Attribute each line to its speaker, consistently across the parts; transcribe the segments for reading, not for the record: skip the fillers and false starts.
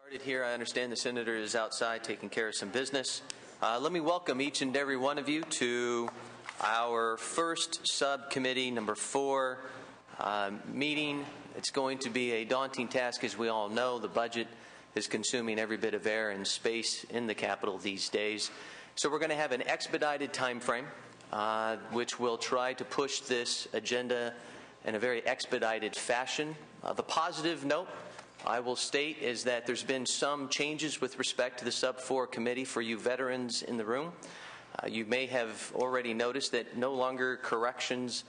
Speaker 1: Here, I understand the Senator is outside taking care of some business. Let me welcome each and every one of you to our first Subcommittee number 4 meeting. It's going to be a daunting task, as we all know. The budget is consuming every bit of air and space in the Capitol these days. So we're going to have an expedited time frame, which will try to push this agenda in a very expedited fashion. The positive note I will state is that there's been some changes with respect to the Sub-4 committee for you veterans in the room. You may have already noticed that no longer corrections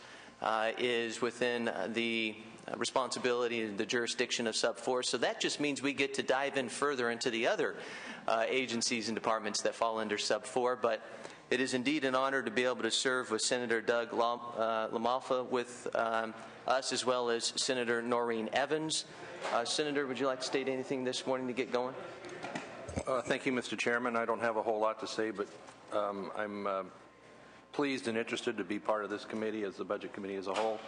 Speaker 1: is within the responsibility and the jurisdiction of Sub-4. So that just means we get to dive in further into the other agencies and departments that fall under Sub-4. But it is indeed an honor to be able to serve with Senator Doug LaMalfa with us, as well as Senator Noreen Evans. Senator, would you like to state anything this morning to get going?
Speaker 2: Thank you, Mr. Chairman. I don't have a whole lot to say, but I'm pleased and interested to be part of this committee as the Budget Committee as a whole.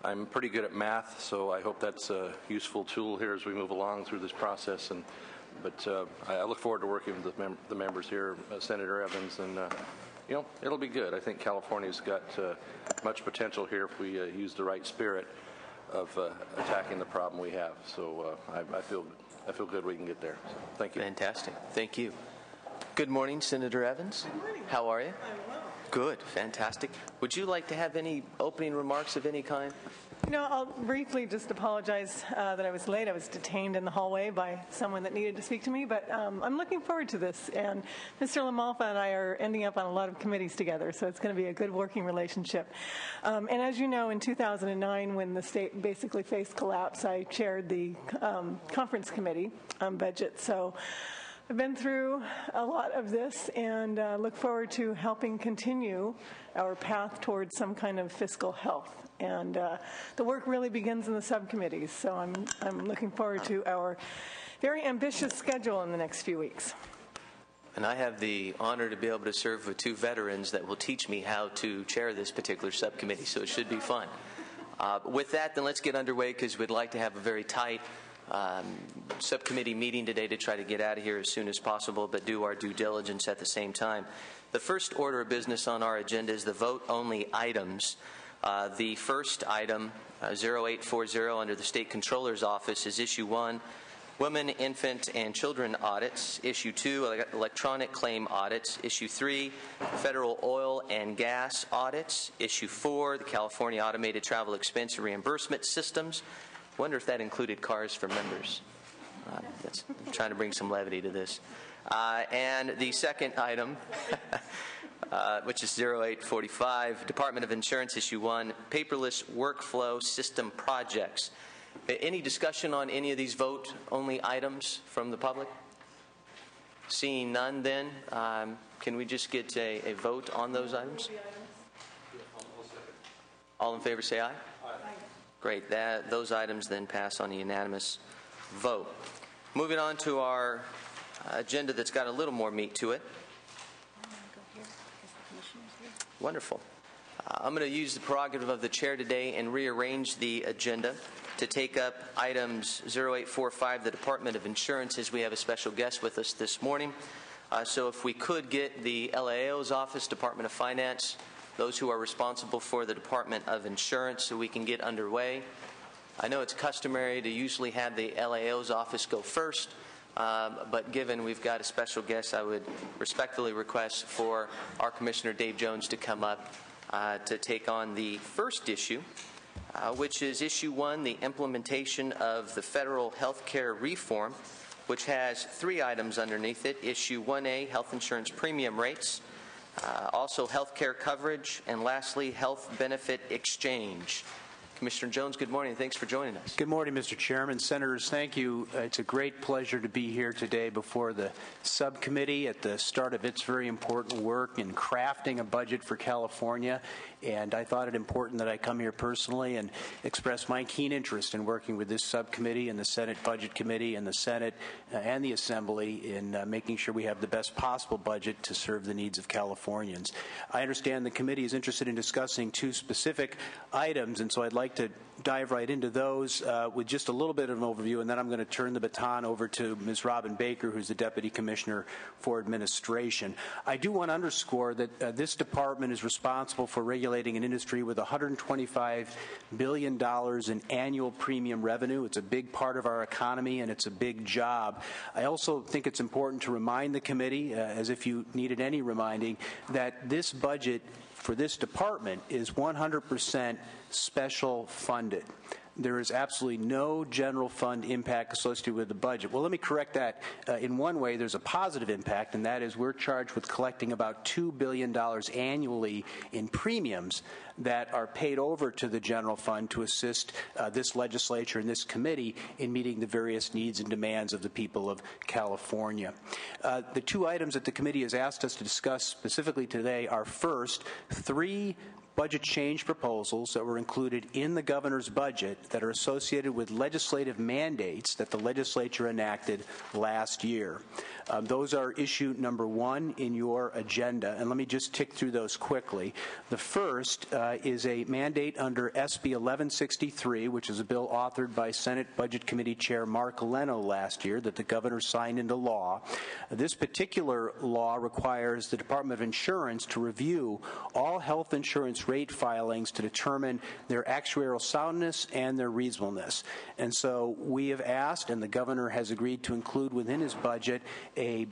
Speaker 2: I'm pretty good at math, so I hope that's a useful tool here as we move along through this process. But I look forward to working with the members here, Senator Evans, and you know, it'll be good. I think California's got much potential here if we use the right spirit of attacking the problem we have. So I feel good we can get there. So, thank you.
Speaker 1: Fantastic. Thank you. Good morning, Senator Evans.
Speaker 3: Good morning.
Speaker 1: How are you?
Speaker 3: I'm well.
Speaker 1: Good. Fantastic. Would you like to have any opening remarks of any kind?
Speaker 3: You know, I'll briefly just apologize that I was late. I was detained in the hallway by someone that needed to speak to me, but I'm looking forward to this. And Mr. LaMalfa and I are ending up on a lot of committees together, so it's going to be a good working relationship. And as you know, in 2009, when the state basically faced collapse, I chaired the conference committee on budget. So I've been through a lot of this and look forward to helping continue our path towards some kind of fiscal health. And the work really begins in the subcommittees, so I'm looking forward to our very ambitious schedule in the next few weeks.
Speaker 1: And I have the honor to be able to serve with 2 veterans that will teach me how to chair this particular subcommittee, so it should be fun. With that, then let's get underway, because we'd like to have a very tight subcommittee meeting today to try to get out of here as soon as possible, but do our due diligence at the same time. The first order of business on our agenda is the vote-only items. The first item, 0840, under the State Controller's Office, is Issue 1, Women, Infant, and Children Audits. Issue 2, Electronic Claim Audits. Issue 3, Federal Oil and Gas Audits. Issue 4, the California Automated Travel Expense Reimbursement Systems. Wonder if that included cars for members. I'm trying to bring some levity to this. And the second item, which is 0845, Department of Insurance, Issue 1, Paperless Workflow System Projects. Any discussion on any of these vote-only items from the public? Seeing none, then, can we just get a vote on those items? All in favor say aye. Aye. Great. Those items then pass on a unanimous vote. Moving on to our agenda that's got a little more meat to it. Wonderful. I'm going to use the prerogative of the chair today and rearrange the agenda to take up items 0845, the Department of Insurance, as we have a special guest with us this morning. So if we could get the LAO's office, Department of Finance, those who are responsible for the Department of Insurance, so we can get underway. I know it's customary to usually have the LAO's office go first, but given we've got a special guest, I would respectfully request for our Commissioner Dave Jones to come up to take on the first issue, which is Issue 1, the implementation of the federal health care reform, which has 3 items underneath it. Issue 1A, health insurance premium rates. Also health care coverage, and lastly, health benefit exchange. Commissioner Jones, good morning. Thanks for joining us.
Speaker 4: Good morning, Mr. Chairman. Senators, thank you. It's a great pleasure to be here today before the subcommittee at the start of its very important work in crafting a budget for California. And I thought it important that I come here personally and express my keen interest in working with this subcommittee and the Senate Budget Committee and the Senate and the Assembly in making sure we have the best possible budget to serve the needs of Californians. I understand the committee is interested in discussing 2 specific items, and so I'd like like to dive right into those with just a little bit of an overview, and then I'm going to turn the baton over to Ms. Robin Baker, who's the Deputy Commissioner for Administration. I do want to underscore that this department is responsible for regulating an industry with $125 billion in annual premium revenue. It's a big part of our economy, and it's a big job. I also think it's important to remind the committee, as if you needed any reminding, that this budget for this department is 100% special funded. There is absolutely no general fund impact associated with the budget. Well, let me correct that. In one way, there's a positive impact, and that is we're charged with collecting about $2 billion annually in premiums that are paid over to the general fund to assist this legislature and this committee in meeting the various needs and demands of the people of California. The two items that the committee has asked us to discuss specifically today are, first, 3 budget change proposals that were included in the governor's budget that are associated with legislative mandates that the legislature enacted last year. Those are issue number 1 in your agenda, and let me just tick through those quickly. The first is a mandate under SB 1163, which is a bill authored by Senate Budget Committee Chair Mark Leno last year that the governor signed into law. This particular law requires the Department of Insurance to review all health insurance rate filings to determine their actuarial soundness and their reasonableness. And so we have asked, and the governor has agreed to include within his budget, a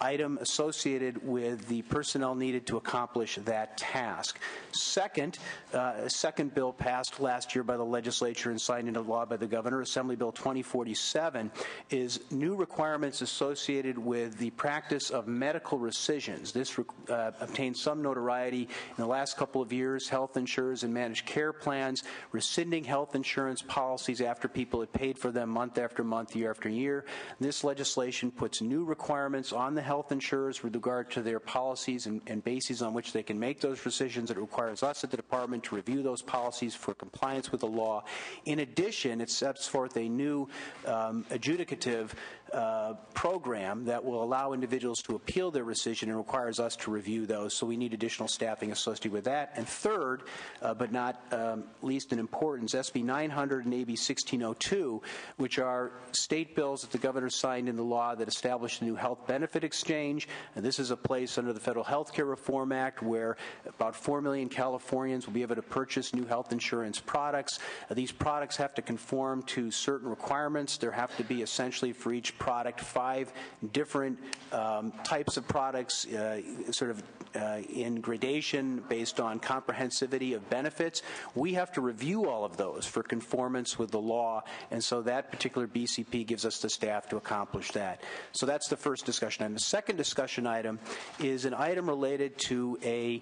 Speaker 4: item associated with the personnel needed to accomplish that task. Second, a second bill passed last year by the legislature and signed into law by the governor, Assembly Bill 2047, is new requirements associated with the practice of medical rescissions. This obtained some notoriety in the last couple of years. Health insurers and managed care plans rescinding health insurance policies after people had paid for them month after month, year after year. This legislation puts new requirements on the health insurers with regard to their policies and bases on which they can make those rescissions. It requires us at the department to review those policies for compliance with the law. In addition, it sets forth a new adjudicative program that will allow individuals to appeal their rescission and requires us to review those, so we need additional staffing associated with that. And third, but not least in importance, SB 900 and AB 1602, which are state bills that the governor signed into law that establish the new health benefit exchange. And this is a place under the Federal Health Care Reform Act where about 4 million Californians will be able to purchase new health insurance products. These products have to conform to certain requirements. There have to be essentially for each product 5 different types of products in gradation based on comprehensivity of benefits. We have to review all of those for conformance with the law, and so that particular BCP gives us the staff to accomplish that. So that's the first discussion item. The second discussion item is an item related to a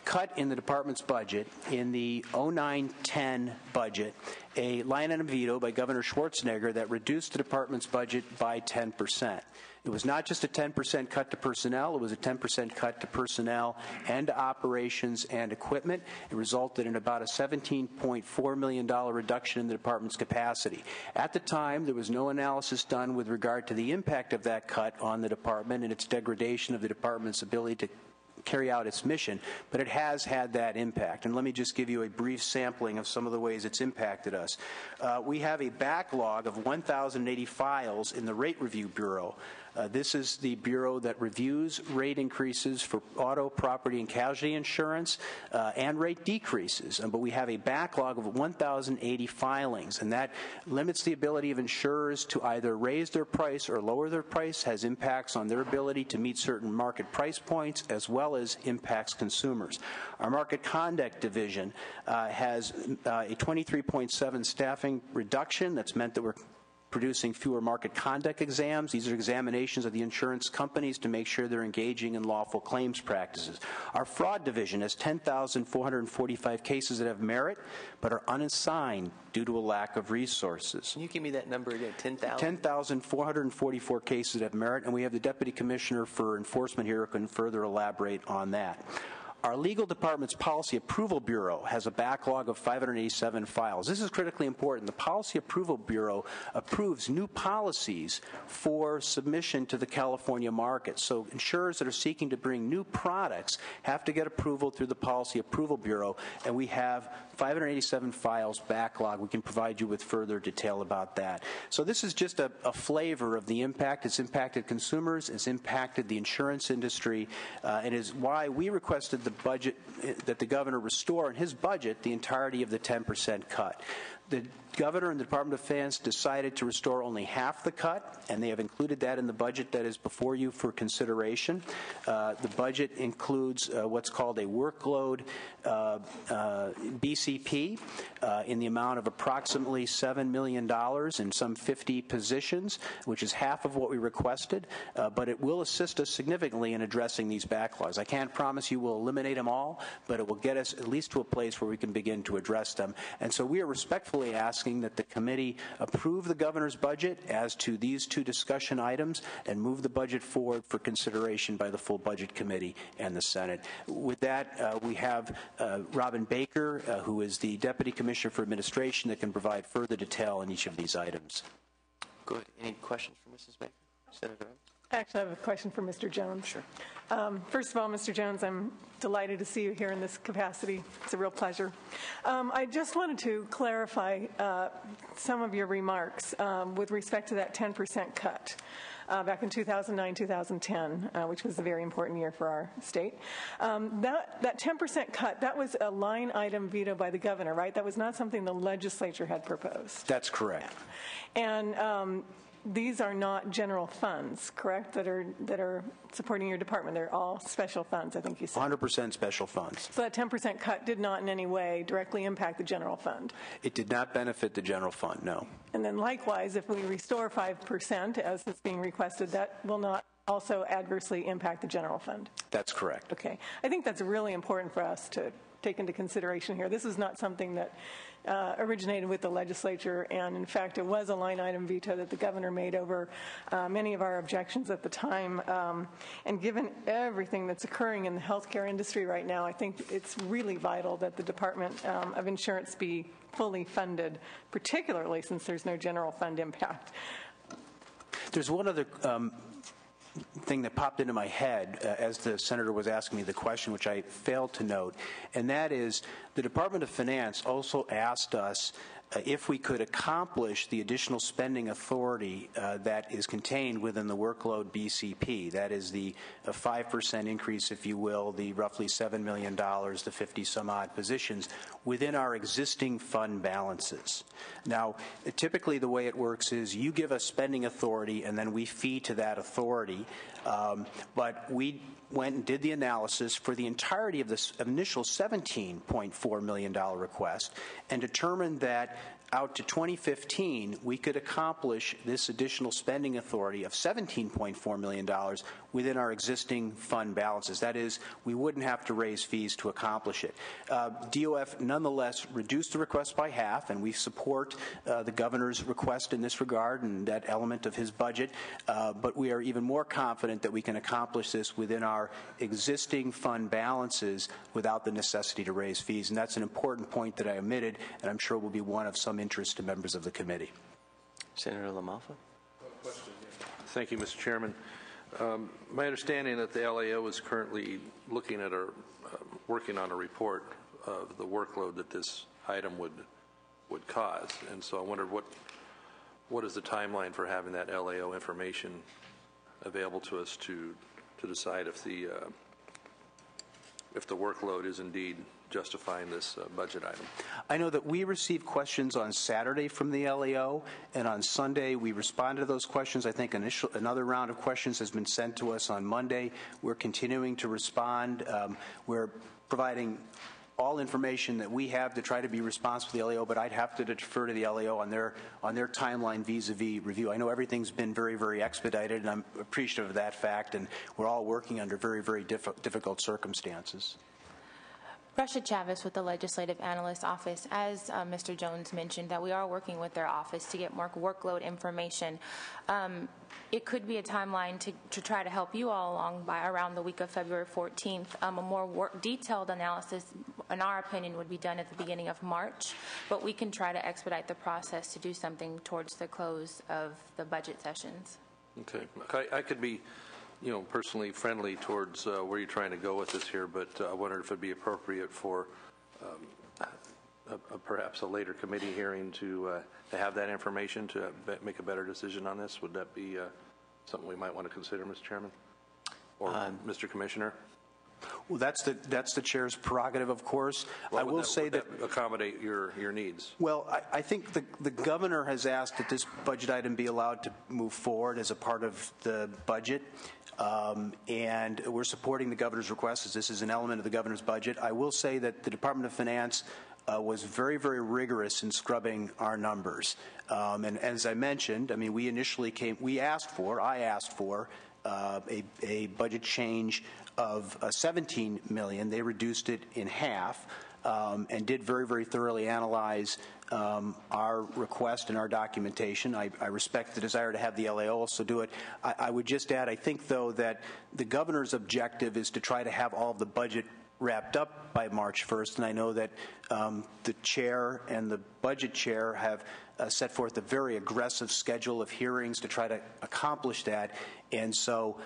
Speaker 4: cut in the department's budget in the 09-10 budget, a line item veto by Governor Schwarzenegger that reduced the department's budget by 10%. It was not just a 10% cut to personnel, it was a 10% cut to personnel and to operations and equipment. It resulted in about a $17.4 million reduction in the department's capacity. At the time, there was no analysis done with regard to the impact of that cut on the department and its degradation of the department's ability to carry out its mission, but it has had that impact. And let me just give you a brief sampling of some of the ways it's impacted us. We have a backlog of 1,080 files in the Rate Review Bureau. This is the bureau that reviews rate increases for auto, property, and casualty insurance and rate decreases. But we have a backlog of 1,080 filings, and that limits the ability of insurers to either raise their price or lower their price, has impacts on their ability to meet certain market price points, as well as impacts consumers. Our Market Conduct Division has a 23.7 staffing reduction. That's meant that we're producing fewer market conduct exams. These are examinations of the insurance companies to make sure they're engaging in lawful claims practices. Our fraud division has 10,445 cases that have merit but are unassigned due to a lack of resources.
Speaker 1: Can you give me that number again, 10,000?
Speaker 4: 10,444 cases that have merit, and we have the Deputy Commissioner for Enforcement here who can further elaborate on that. Our legal department's Policy Approval Bureau has a backlog of 587 files. This is critically important. The Policy Approval Bureau approves new policies for submission to the California market. So insurers that are seeking to bring new products have to get approval through the Policy Approval Bureau, and we have 587 files backlog. We can provide you with further detail about that. So this is just a flavor of the impact. It's impacted consumers, it's impacted the insurance industry, and is why we requested the budget that the governor restore in his budget the entirety of the 10% cut. The governor and the Department of Finance decided to restore only half the cut, and they have included that in the budget that is before you for consideration. The budget includes what's called a workload BCP in the amount of approximately $7 million in some 50 positions, which is half of what we requested, but it will assist us significantly in addressing these backlogs. I can't promise you we'll eliminate them all, but it will get us at least to a place where we can begin to address them. And so we are respectfully asking that the committee approve the governor's budget as to these two discussion items and move the budget forward for consideration by the full budget committee and the Senate. With that, we have Robin Baker, who is the Deputy Commissioner for Administration, that can provide further detail on each of these items.
Speaker 1: Good. Any questions for Mrs. Baker? Senator Evans?
Speaker 3: Actually, I have a question for Mr. Jones.
Speaker 1: Sure.
Speaker 3: First of all, Mr. Jones, I'm delighted to see you here in this capacity. It's a real pleasure. I just wanted to clarify some of your remarks with respect to that 10% cut back in 2009, 2010, which was a very important year for our state. That 10% cut, that was a line item veto by the governor, right? That was not something the legislature had proposed.
Speaker 4: That's correct.
Speaker 3: And these are not general funds, correct, that are supporting your department. They're all special funds, I think you said. 100%
Speaker 4: special funds.
Speaker 3: So that 10% cut did not in any way directly impact the general fund.
Speaker 4: It did not benefit the general fund, no.
Speaker 3: And then likewise, if we restore 5%, as is being requested, that will not also adversely impact the general fund.
Speaker 4: That's correct.
Speaker 3: Okay. I think that's really important for us to take into consideration here. This is not something that originated with the legislature, and in fact it was a line item veto that the governor made over many of our objections at the time. And given everything that's occurring in the healthcare industry right now, I think it's really vital that the Department of Insurance be fully funded, particularly since there's no general fund impact.
Speaker 4: There's one other thing that popped into my head as the senator was asking me the question, which I failed to note, and that is the Department of Finance also asked us if we could accomplish the additional spending authority that is contained within the workload BCP. That is the 5% increase, if you will, the roughly $7 million to 50-some-odd positions within our existing fund balances. Now, typically the way it works is you give us spending authority and then we fee to that authority, but we went and did the analysis for the entirety of this initial $17.4 million request and determined that out to 2015, we could accomplish this additional spending authority of $17.4 million within our existing fund balances. That is, we wouldn't have to raise fees to accomplish it. DOF nonetheless reduced the request by half, and we support the governor's request in this regard and that element of his budget, but we are even more confident that we can accomplish this within our existing fund balances without the necessity to raise fees. And that's an important point that I omitted, and I'm sure will be one of some interest to members of the committee.
Speaker 1: Senator LaMalfa.
Speaker 2: Thank you, Mr. Chairman. My understanding that the LAO is currently looking at working on a report of the workload that this item would cause, and so I wondered what is the timeline for having that LAO information available to us to decide if the workload is indeed justifying this budget item.
Speaker 4: I know that we received questions on Saturday from the LAO, and on Sunday we responded to those questions. I think another round of questions has been sent to us on Monday. We're continuing to respond. We're providing all information that we have to try to be responsive to the LAO, but I'd have to defer to the LAO on their timeline vis-a-vis review. I know everything's been very, very expedited, and I'm appreciative of that fact, and we're all working under very, very difficult circumstances.
Speaker 5: Russia Chavez with the Legislative Analyst Office. As Mr. Jones mentioned, that we are working with their office to get more workload information. It could be a timeline to try to help you all along by around the week of February 14th. A more detailed analysis, in our opinion, would be done at the beginning of March, but we can try to expedite the process to do something towards the close of the budget sessions.
Speaker 2: Okay. I could be, personally friendly towards where you're trying to go with this here, but I wondered if it'd be appropriate for perhaps a later committee hearing to have that information to make a better decision on this. Would that be something we might want to consider, Mr. Chairman, or Mr. Commissioner?
Speaker 4: Well, that's the chair's prerogative, of course.
Speaker 2: Well,
Speaker 4: I will say that
Speaker 2: accommodate your needs.
Speaker 4: Well, I think the governor has asked that this budget item be allowed to move forward as a part of the budget. And we're supporting the governor's request, as this is an element of the governor's budget. I will say that the Department of Finance was very, very rigorous in scrubbing our numbers. And as I mentioned, I mean, I asked for a budget change of $17 million. They reduced it in half and did very, very thoroughly analyze our request and our documentation. I respect the desire to have the LAO also do it. I would just add, I think, though, that the governor's objective is to try to have all of the budget wrapped up by March 1st, and I know that the chair and the budget chair have set forth a very aggressive schedule of hearings to try to accomplish that. And so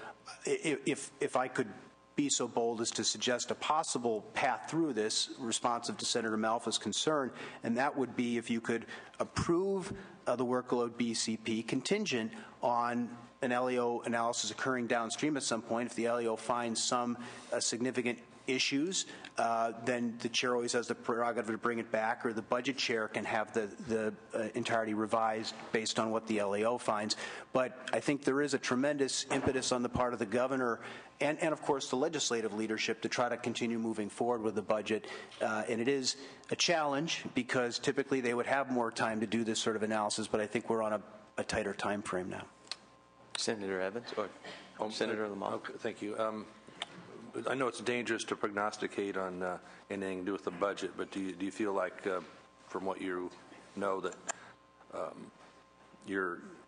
Speaker 4: if I could be so bold as to suggest a possible path through this, responsive to Senator Malfa's concern, and that would be if you could approve the workload BCP contingent on an LEO analysis occurring downstream at some point. If the LEO finds some significant issues, then the chair always has the prerogative to bring it back, or the budget chair can have the entirety revised based on what the LAO finds. But I think there is a tremendous impetus on the part of the governor and of course, the legislative leadership to try to continue moving forward with the budget. And it is a challenge because typically they would have more time to do this sort of analysis, but I think we're on a tighter time frame now.
Speaker 1: Senator Evans or Senator Lamont.
Speaker 2: Okay, thank you. I know it's dangerous to prognosticate on anything to do with the budget, but do you feel like, from what you know, that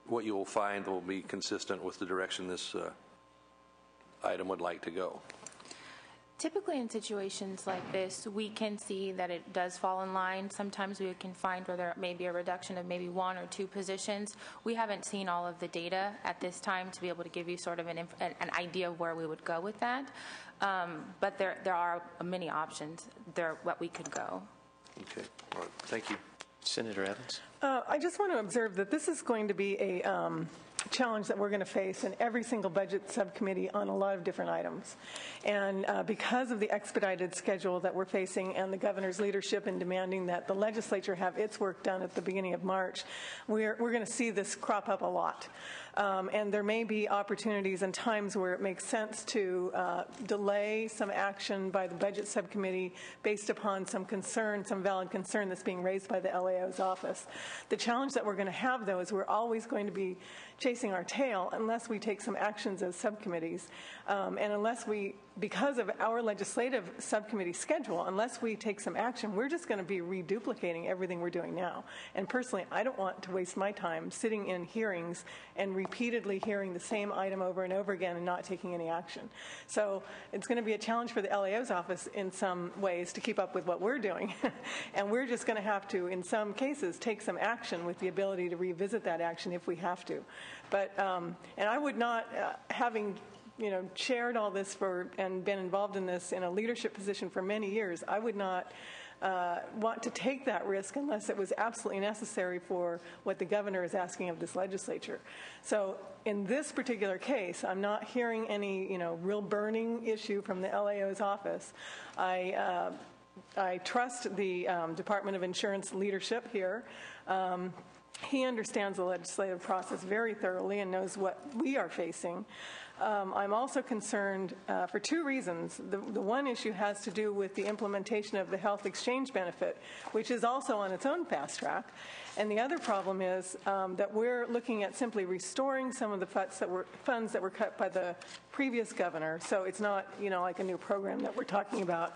Speaker 2: what you will find will be consistent with the direction this item would like to go?
Speaker 5: Typically in situations like this, we can see that it does fall in line. Sometimes we can find where there may be a reduction of maybe one or two positions. We haven't seen all of the data at this time to be able to give you sort of an idea of where we would go with that. But there are many options there what we could go.
Speaker 2: Okay. All right. Thank you.
Speaker 1: Senator Evans.
Speaker 3: I just want to observe that this is going to be a challenge that we're going to face in every single budget subcommittee on a lot of different items. And because of the expedited schedule that we're facing and the governor's leadership in demanding that the legislature have its work done at the beginning of March, we're going to see this crop up a lot. And there may be opportunities and times where it makes sense to delay some action by the budget subcommittee based upon some concern, some valid concern that's being raised by the LAO's office. The challenge that we're going to have, though, is we're always going to be chasing our tail unless we take some actions as subcommittees. And unless we, because of our legislative subcommittee schedule, unless we take some action, we're just going to be reduplicating everything we're doing now. And personally, I don't want to waste my time sitting in hearings and repeatedly hearing the same item over and over again and not taking any action. So it's going to be a challenge for the LAO's office in some ways to keep up with what we're doing. And we're just going to have to, in some cases, take some action with the ability to revisit that action if we have to. But, and I would not, having chaired all this and been involved in this in a leadership position for many years, I would not want to take that risk unless it was absolutely necessary for what the governor is asking of this legislature. So in this particular case, I'm not hearing any, real burning issue from the LAO's office. I trust the Department of Insurance leadership here. He understands the legislative process very thoroughly and knows what we are facing. I'm also concerned for two reasons. The one issue has to do with the implementation of the health exchange benefit, which is also on its own fast track. And the other problem is that we're looking at simply restoring some of the funds that were cut by the previous governor, so it's not, like a new program that we're talking about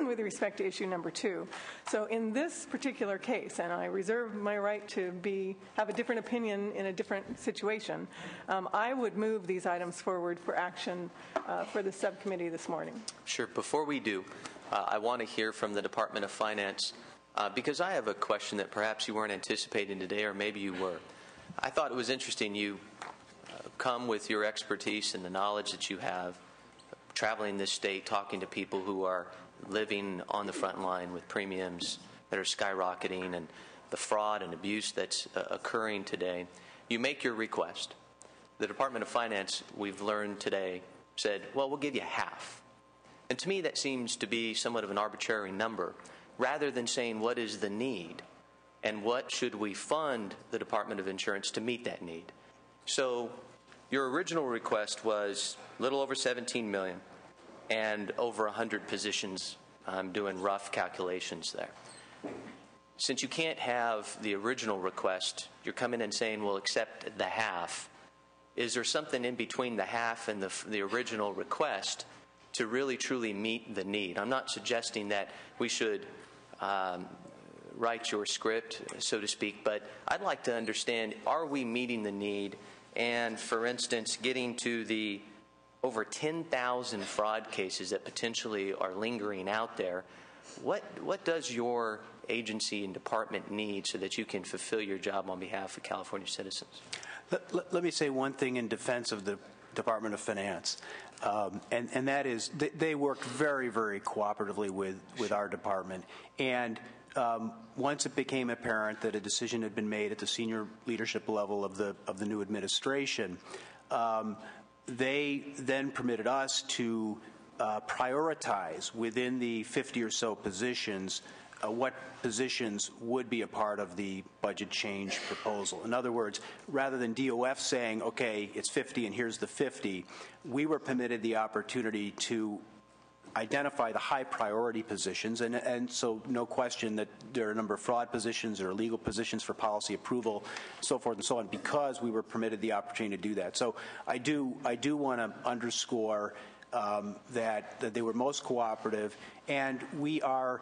Speaker 3: with respect to issue number 2. So in this particular case, and I reserve my right to have a different opinion in a different situation, I would move these items forward for action for the subcommittee this morning.
Speaker 1: Sure. Before we do, I want to hear from the Department of Finance because I have a question that perhaps you weren't anticipating today, or maybe you were. I thought it was interesting you come with your expertise and the knowledge that you have, traveling this state, talking to people who are living on the front line with premiums that are skyrocketing and the fraud and abuse that's occurring today. You make your request. The Department of Finance, we've learned today, said, well, we'll give you half. And to me, that seems to be somewhat of an arbitrary number, rather than saying what is the need and what should we fund the Department of Insurance to meet that need. So your original request was a little over $17 million and over 100 positions. I'm doing rough calculations there. Since you can't have the original request, you're coming in saying we'll accept the half. Is there something in between the half and the original request to really truly meet the need? I'm not suggesting that we should write your script, so to speak, but I'd like to understand, are we meeting the need? And, for instance, getting to the over 10,000 fraud cases that potentially are lingering out there, what does your agency and department need so that you can fulfill your job on behalf of California citizens?
Speaker 4: Let me say one thing in defense of the Department of Finance, and that is they worked very, very cooperatively with our department. And once it became apparent that a decision had been made at the senior leadership level of the new administration, they then permitted us to prioritize within the 50 or so positions what positions would be a part of the budget change proposal. In other words, rather than DOF saying, okay, it's 50 and here's the 50, we were permitted the opportunity to identify the high priority positions, and so no question that there are a number of fraud positions or legal positions for policy approval, so forth and so on, because we were permitted the opportunity to do that. So I do want to underscore that they were most cooperative, and we are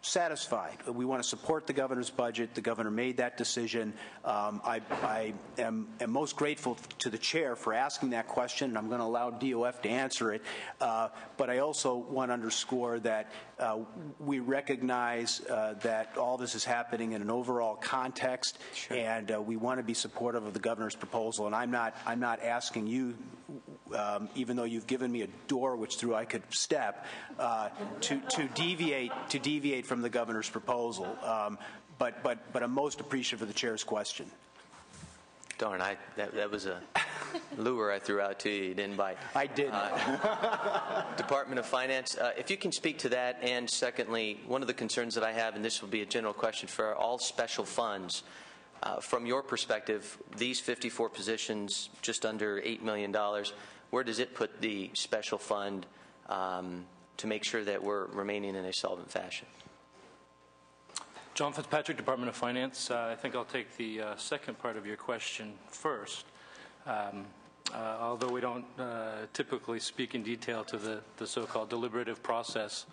Speaker 4: satisfied. We want to support the governor's budget. The governor made that decision. I am most grateful to the chair for asking that question, and I'm going to allow DOF to answer it. But I also want to underscore that we recognize that all this is happening in an overall context, sure, and we want to be supportive of the governor's proposal. And I'm not asking you, even though you've given me a door which through I could step, to deviate from the governor's proposal. But I'm most appreciative of the chair's question.
Speaker 1: Darn, that was a lure I threw out to you. You didn't bite.
Speaker 4: I didn't.
Speaker 1: Department of Finance, if you can speak to that, and secondly, one of the concerns that I have, and this will be a general question for all special funds, from your perspective, these 54 positions, just under $8 million, where does it put the special fund to make sure that we're remaining in a solvent fashion?
Speaker 6: John Fitzpatrick, Department of Finance. I think I'll take the second part of your question first. Although we don't typically speak in detail to the so-called deliberative process,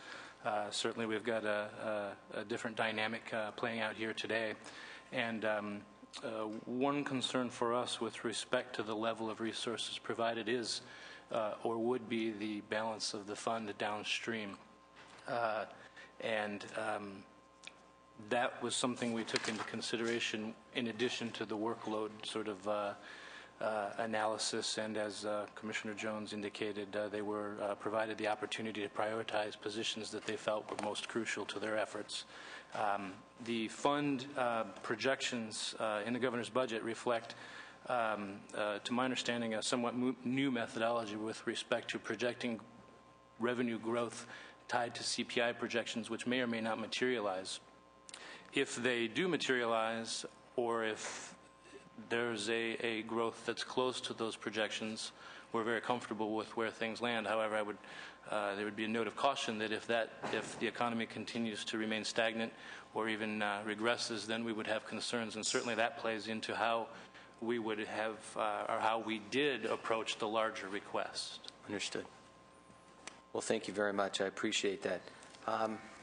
Speaker 6: certainly we've got a different dynamic playing out here today. And one concern for us with respect to the level of resources provided is or would be the balance of the fund downstream. That was something we took into consideration in addition to the workload sort of analysis, and as Commissioner Jones indicated, they were provided the opportunity to prioritize positions that they felt were most crucial to their efforts. The fund projections in the governor's budget reflect, to my understanding, a somewhat new methodology with respect to projecting revenue growth tied to CPI projections, which may or may not materialize. If they do materialize, or if there's a growth that's close to those projections, we're very comfortable with where things land. However, there would be a note of caution that if the economy continues to remain stagnant or even regresses, then we would have concerns, and certainly that plays into how we would have, or how we did approach the larger request.
Speaker 1: Understood. Well, thank you very much. I appreciate that.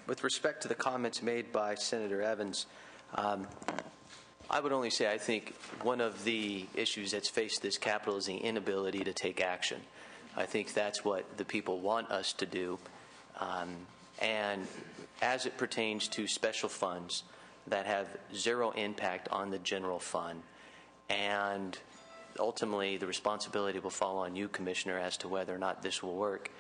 Speaker 1: With respect to the comments made by Senator Evans, I would only say I think one of the issues that's faced this Capitol is the inability to take action. I think that's what the people want us to do. And as it pertains to special funds that have zero impact on the general fund, and ultimately the responsibility will fall on you, Commissioner, as to whether or not this will work.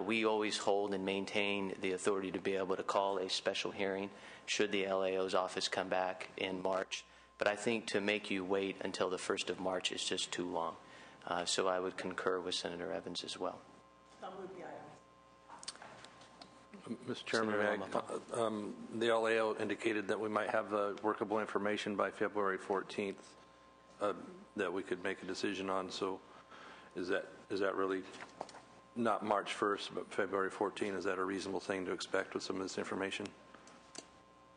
Speaker 1: We always hold and maintain the authority to be able to call a special hearing should the LAO's office come back in March. But I think to make you wait until the 1st of March is just too long. So I would concur with Senator Evans as well.
Speaker 2: Mr. Chairman, the LAO indicated that we might have workable information by February 14th that we could make a decision on. So is that really not March 1st, but February 14th? Is that a reasonable thing to expect with some of this information?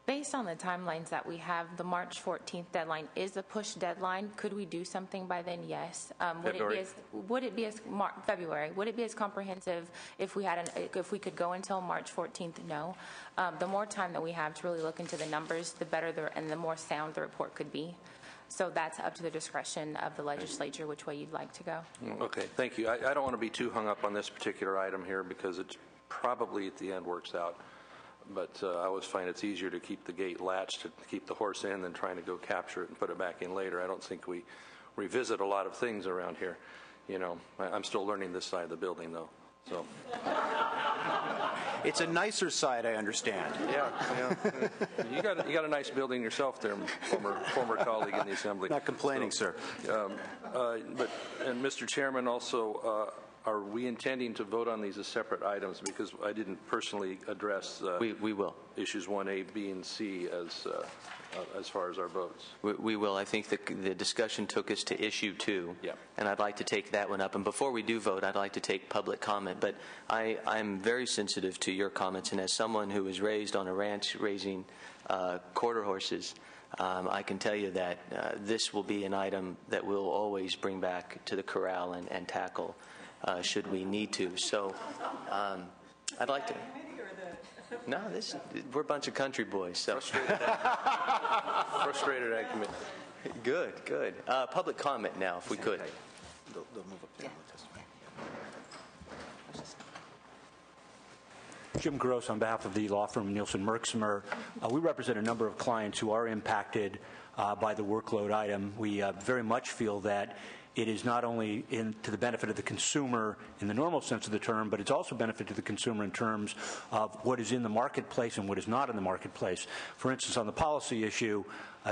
Speaker 5: Based on the timelines that we have, the March 14th deadline is a push deadline. Could we do something by then? Yes.
Speaker 2: February?
Speaker 5: Would it be as February? Would it be as comprehensive if we if we could go until March 14th? No. The more time that we have to really look into the numbers, the better and the more sound the report could be. So that's up to the discretion of the legislature which way you'd like to go.
Speaker 2: Okay, thank you. I don't want to be too hung up on this particular item here because it's probably at the end works out. But I always find it's easier to keep the gate latched, to keep the horse in, than trying to go capture it and put it back in later. I don't think we revisit a lot of things around here. You know, I'm still learning this side of the building, though. So
Speaker 4: It's a nicer side, I understand.
Speaker 2: Yeah. You got a nice building yourself there, former colleague in the Assembly.
Speaker 4: Not complaining, sir.
Speaker 2: And Mr. Chairman, also, are we intending to vote on these as separate items? Because I didn't personally address
Speaker 1: We will.
Speaker 2: issues 1A, B, and C as far as our votes.
Speaker 1: We will. I think the discussion took us to issue 2,
Speaker 2: Yeah.
Speaker 1: and I'd like to take that one up. And before we do vote, I'd like to take public comment. But I'm very sensitive to your comments, and as someone who was raised on a ranch raising quarter horses, I can tell you that this will be an item that we'll always bring back to the corral and tackle should we need to. So I'd like to. No, we're a bunch of country boys. So.
Speaker 2: Frustrated Ag Committee.
Speaker 1: Good. Public comment now, if we could.
Speaker 4: They'll move up there.
Speaker 7: Jim Gross on behalf of the law firm Nielsen Merksmer. We represent a number of clients who are impacted by the workload item. We very much feel that it is not only to the benefit of the consumer in the normal sense of the term, but it's also a benefit to the consumer in terms of what is in the marketplace and what is not in the marketplace. For instance, on the policy issue,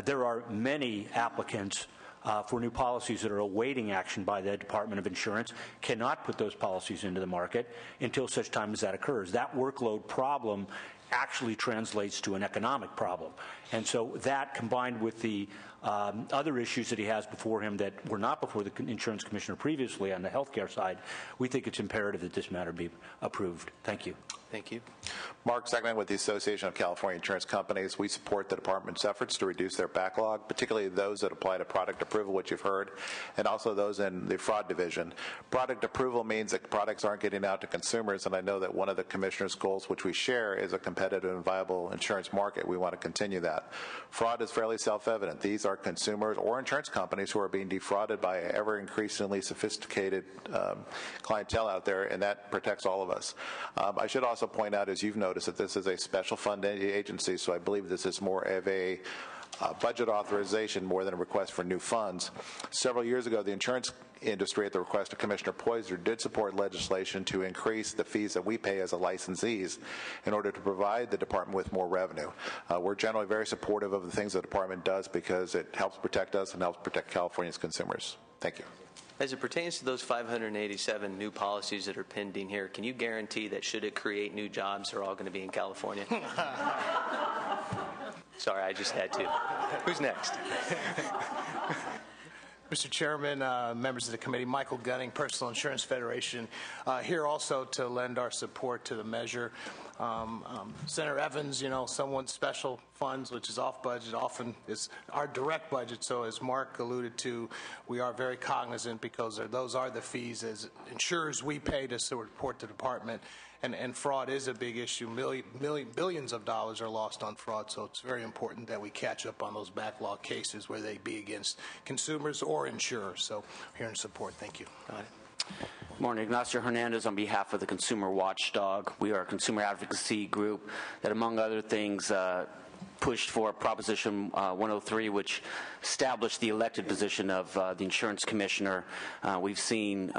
Speaker 7: there are many applicants for new policies that are awaiting action by the Department of Insurance, cannot put those policies into the market until such time as that occurs. That workload problem actually translates to an economic problem. And so that, combined with the other issues that he has before him that were not before the insurance commissioner previously on the health care side, we think it's imperative that this matter be approved. Thank you.
Speaker 1: Thank you.
Speaker 8: Mark Zegman with the Association of California Insurance Companies. We support the department's efforts to reduce their backlog, particularly those that apply to product approval, which you've heard, and also those in the fraud division. Product approval means that products aren't getting out to consumers, and I know that one of the commissioner's goals, which we share, is a competitive and viable insurance market. We want to continue that. Fraud is fairly self-evident. These are consumers or insurance companies who are being defrauded by ever increasingly sophisticated clientele out there, and that protects all of us. I should also point out, as you've noticed, that this is a special fund agency, so I believe this is more of a budget authorization more than a request for new funds. Several years ago, the insurance industry, at the request of Commissioner Poyser, did support legislation to increase the fees that we pay as a licensees in order to provide the department with more revenue. We're generally very supportive of the things the department does because it helps protect us and helps protect California's consumers. Thank you.
Speaker 1: As it pertains to those 587 new policies that are pending here, can you guarantee that should it create new jobs, they're all going to be in California? Sorry, I just had to. Who's next?
Speaker 9: Mr. Chairman, members of the committee, Michael Gunning, Personal Insurance Federation, here also to lend our support to the measure. Senator Evans, someone's special funds, which is off budget, often is our direct budget. So as Mark alluded to, we are very cognizant because those are the fees as insurers we pay to support the department. And fraud is a big issue. Billions of dollars are lost on fraud, so it's very important that we catch up on those backlog cases, where they be against consumers or insurers. So here in support. Thank you.
Speaker 1: Got it.
Speaker 10: Good morning. Ignacio Hernandez on behalf of the Consumer Watchdog. We are a consumer advocacy group that, among other things, pushed for Proposition 103, which established the elected position of the insurance commissioner. We've seen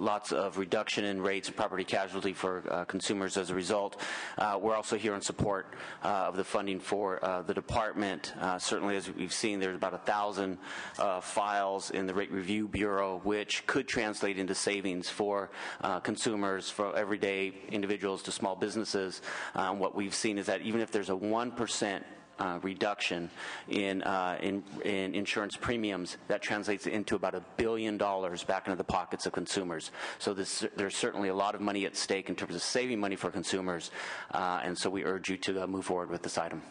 Speaker 10: lots of reduction in rates of property casualty for consumers as a result. We're also here in support of the funding for the department. Certainly, as we've seen, there's about 1,000 files in the Rate Review Bureau, which could translate into savings for consumers, for everyday individuals to small businesses. What we've seen is that even if there's a 1% reduction in insurance premiums, that translates into about $1 billion back into the pockets of consumers. So there's certainly a lot of money at stake in terms of saving money for consumers, and so we urge you to move forward with this item.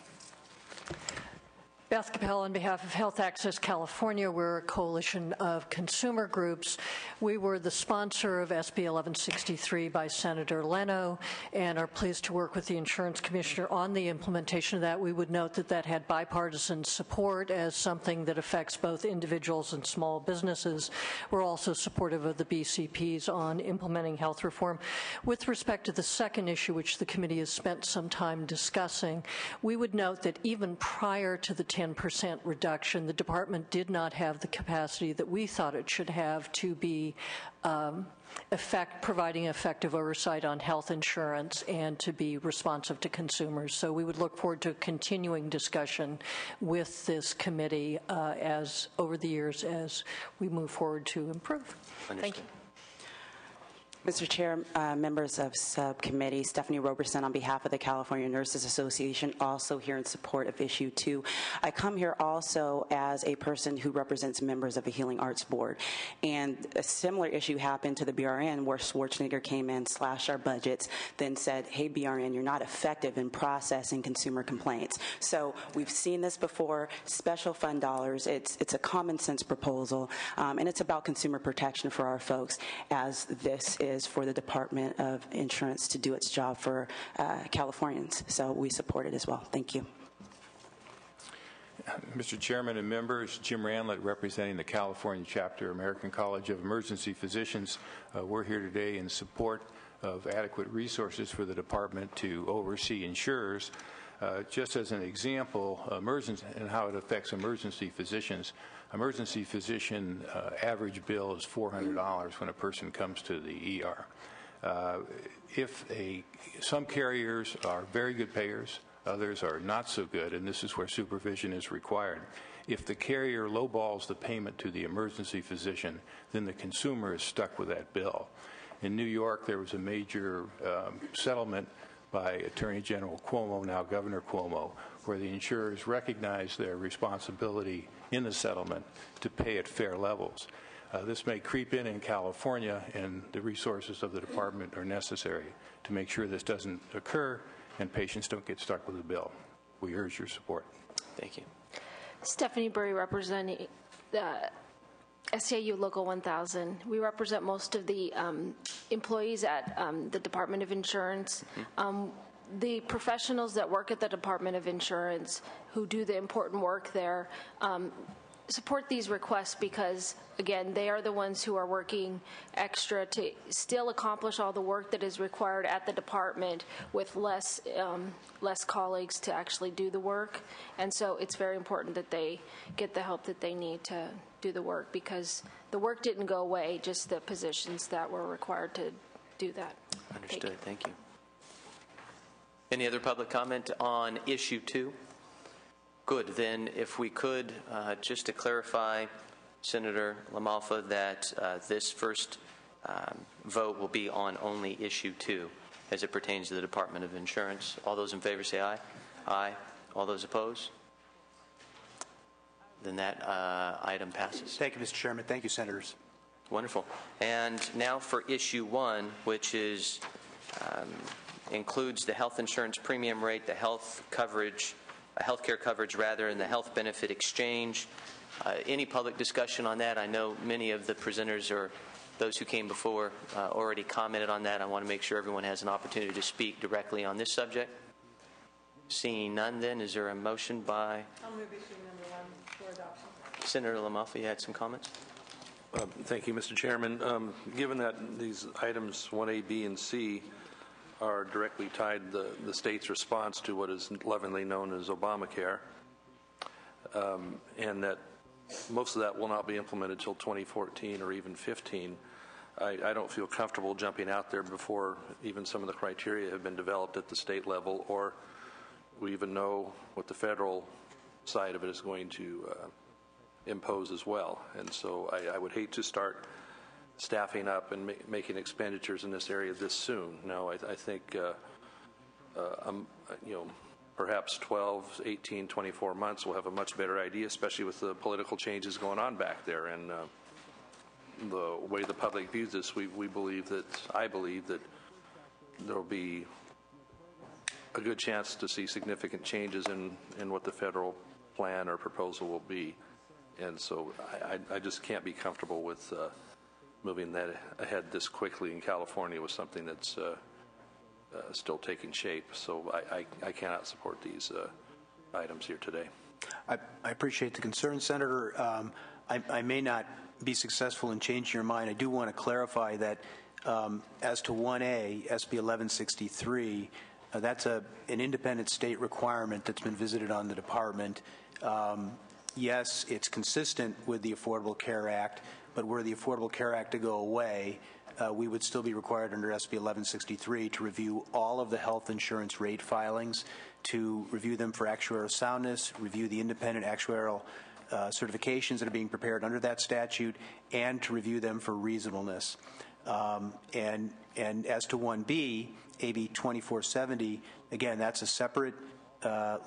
Speaker 11: Beth Capel on behalf of Health Access California. We're a coalition of consumer groups. We were the sponsor of SB 1163 by Senator Leno and are pleased to work with the insurance commissioner on the implementation of that. We would note that that had bipartisan support as something that affects both individuals and small businesses. We're also supportive of the BCPs on implementing health reform. With respect to the second issue, which the committee has spent some time discussing, we would note that even prior to the 10% reduction, the department did not have the capacity that we thought it should have to be providing effective oversight on health insurance and to be responsive to consumers. So we would look forward to a continuing discussion with this committee as over the years as we move forward to improve.
Speaker 1: Understood.
Speaker 11: Thank you.
Speaker 12: Mr. Chair, members of Subcommittee, Stephanie Roberson on behalf of the California Nurses Association, also here in support of Issue 2. I come here also as a person who represents members of the Healing Arts Board. And a similar issue happened to the BRN, where Schwarzenegger came in, slashed our budgets, then said, hey, BRN, you're not effective in processing consumer complaints. So we've seen this before, special fund dollars. It's a common sense proposal, and it's about consumer protection for our folks, as this is for the Department of Insurance to do its job for Californians. So we support it as well. Thank you.
Speaker 13: Mr. Chairman and members, Jim Ranlett representing the California chapter, American College of Emergency Physicians. We're here today in support of adequate resources for the department to oversee insurers. Just as an example, emergency and how it affects emergency physicians. Emergency physician average bill is $400 when a person comes to the ER. Some carriers are very good payers, others are not so good, and this is where supervision is required. If the carrier lowballs the payment to the emergency physician, then the consumer is stuck with that bill. In New York, there was a major settlement by Attorney General Cuomo, now Governor Cuomo, where the insurers recognized their responsibility in the settlement to pay at fair levels. This may creep in California, and the resources of the department are necessary to make sure this doesn't occur and patients don't get stuck with a bill. We urge your support.
Speaker 1: Thank you.
Speaker 14: Stephanie Burry representing SCIU Local 1000. We represent most of the employees at the Department of Insurance. The professionals that work at the Department of Insurance who do the important work there support these requests because, again, they are the ones who are working extra to still accomplish all the work that is required at the department with less colleagues to actually do the work. And so it's very important that they get the help that they need to do the work, because the work didn't go away, just the positions that were required to do that.
Speaker 1: Understood. Thank you. Any other public comment on Issue 2? Good. Then if we could, just to clarify, Senator LaMalfa, that this first vote will be on only Issue 2 as it pertains to the Department of Insurance. All those in favor say aye. Aye. All those opposed? Then that item passes.
Speaker 4: Thank you, Mr. Chairman. Thank you, Senators.
Speaker 1: Wonderful. And now for issue 1, which is includes the health insurance premium rate, the health coverage, healthcare coverage rather, and the health benefit exchange. Any public discussion on that? I know many of the presenters or those who came before already commented on that. I want to make sure everyone has an opportunity to speak directly on this subject. Seeing none, then, is there a motion by?
Speaker 3: I'll move issue number 1 for adoption.
Speaker 1: Senator Lamalfa, you had some comments?
Speaker 2: Thank you, Mr. Chairman. Given that these items 1A, B, and C are directly tied to the state's response to what is lovingly known as Obamacare, and that most of that will not be implemented until 2014 or even 15, I don't feel comfortable jumping out there before even some of the criteria have been developed at the state level, or we even know what the federal side of it is going to impose as well. And so I would hate to start staffing up and making expenditures in this area this soon. No, I think perhaps 12, 18, 24 months we'll have a much better idea, especially with the political changes going on back there. And the way the public views this, I believe that there will be a good chance to see significant changes in what the federal plan or proposal will be. And so I just can't be comfortable with moving that ahead this quickly in California with something that's still taking shape. So I cannot support these items here today.
Speaker 4: I appreciate the concern, Senator. I may not be successful in changing your mind. I do want to clarify that as to 1A, SB 1163, that's an independent state requirement that's been visited on the department. Yes, it's consistent with the Affordable Care Act, but were the Affordable Care Act to go away, we would still be required under SB 1163 to review all of the health insurance rate filings, to review them for actuarial soundness, review the independent actuarial certifications that are being prepared under that statute, and to review them for reasonableness. And as to 1B, AB 2470, again, that's a separate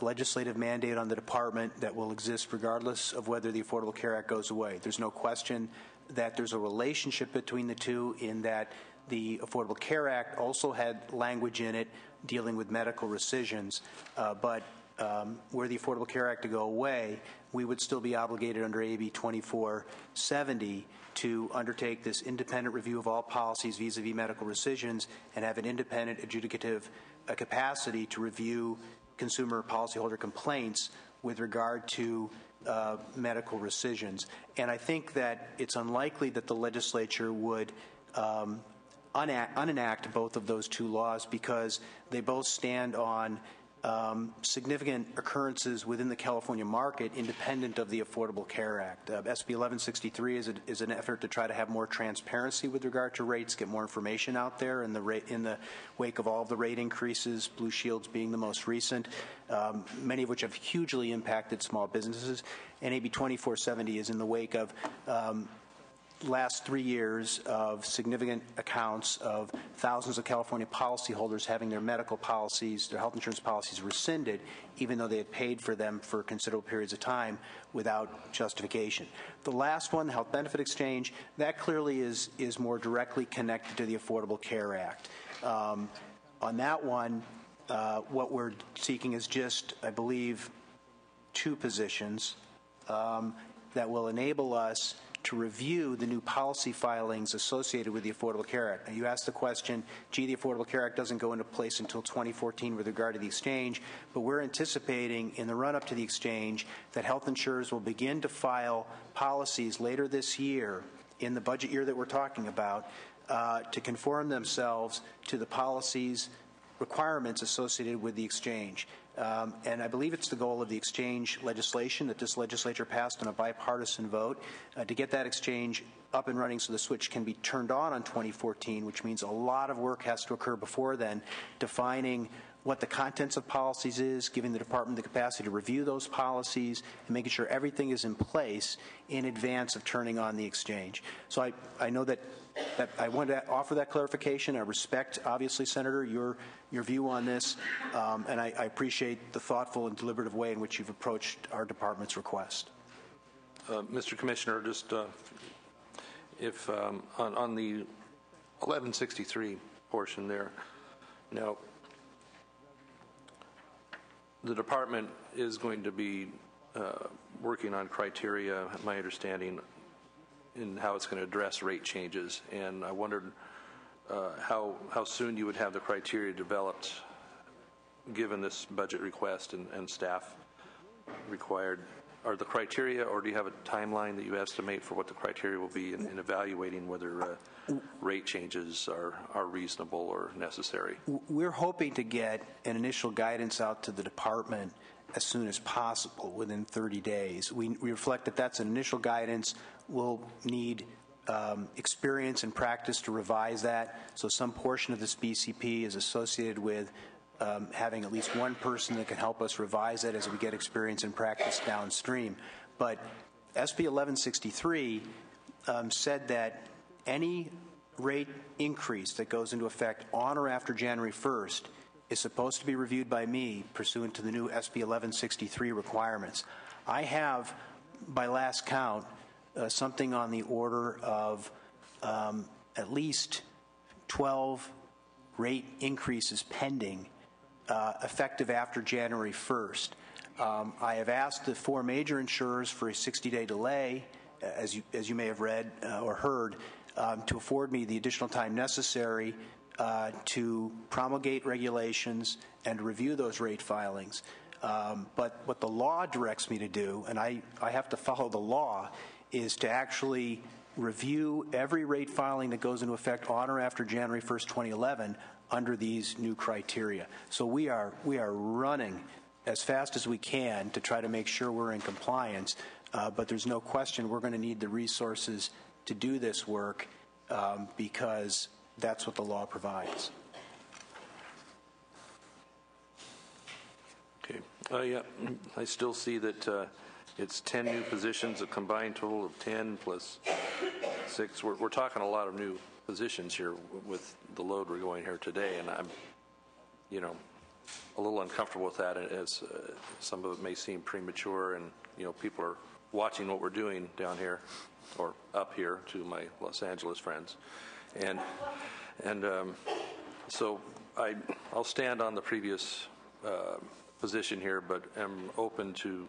Speaker 4: legislative mandate on the department that will exist regardless of whether the Affordable Care Act goes away. There's no question that there's a relationship between the two, in that the Affordable Care Act also had language in it dealing with medical rescissions, but were the Affordable Care Act to go away, we would still be obligated under AB 2470 to undertake this independent review of all policies vis-a-vis medical rescissions and have an independent adjudicative capacity to review consumer policyholder complaints with regard to medical rescissions. And I think that it's unlikely that the legislature would unenact both of those two laws, because they both stand on significant occurrences within the California market independent of the Affordable Care Act. SB 1163 is an effort to try to have more transparency with regard to rates, get more information out there in the wake of all of the rate increases, Blue Shields being the most recent, many of which have hugely impacted small businesses. And AB 2470 is in the wake of last 3 years of significant accounts of thousands of California policyholders having their medical policies, their health insurance policies rescinded, even though they had paid for them for considerable periods of time without justification. The last one, the health benefit exchange, that clearly is more directly connected to the Affordable Care Act. On that one, what we're seeking is just, I believe, 2 positions that will enable us to review the new policy filings associated with the Affordable Care Act. Now, you asked the question, gee, the Affordable Care Act doesn't go into place until 2014 with regard to the exchange, but we're anticipating in the run-up to the exchange that health insurers will begin to file policies later this year, in the budget year that we're talking about, to conform themselves to the policies requirements associated with the exchange. And I believe it's the goal of the exchange legislation that this legislature passed on a bipartisan vote to get that exchange up and running so the switch can be turned on 2014, which means a lot of work has to occur before then, defining what the contents of policies is, giving the department the capacity to review those policies, and making sure everything is in place in advance of turning on the exchange. So I know that I wanted to offer that clarification. I respect, obviously, Senator, your view on this, and I appreciate the thoughtful and deliberative way in which you've approached our department's request.
Speaker 2: Mr. Commissioner, just if on the 1163 portion there, now the department is going to be working on criteria, my understanding, in how it's going to address rate changes, and I wondered how soon you would have the criteria developed given this budget request and staff required. Are the criteria, or do you have a timeline that you estimate for what the criteria will be in evaluating whether rate changes are reasonable or necessary?
Speaker 4: We're hoping to get an initial guidance out to the department as soon as possible, within 30 days. We reflect that that's an initial guidance. We'll need experience and practice to revise that, so some portion of this BCP is associated with having at least one person that can help us revise it as we get experience and practice downstream. But SB 1163 said that any rate increase that goes into effect on or after January 1st is supposed to be reviewed by me pursuant to the new SB 1163 requirements. I have, by last count, something on the order of at least 12 rate increases pending effective after January 1st. I have asked the 4 major insurers for a 60-day delay, as you may have read or heard, to afford me the additional time necessary to promulgate regulations and review those rate filings. But what the law directs me to do, and I have to follow the law, is to actually review every rate filing that goes into effect on or after January 1st, 2011 under these new criteria. So we are running as fast as we can to try to make sure we're in compliance, but there's no question we're going to need the resources to do this work because that's what the law provides.
Speaker 2: Okay. Yeah, I still see that it's 10 new positions, a combined total of 10 plus 6. We're talking a lot of new positions here with the load we're going here today, and I'm, a little uncomfortable with that, as some of it may seem premature, and people are watching what we're doing down here or up here to my Los Angeles friends, and so I'll stand on the previous position here, but am open to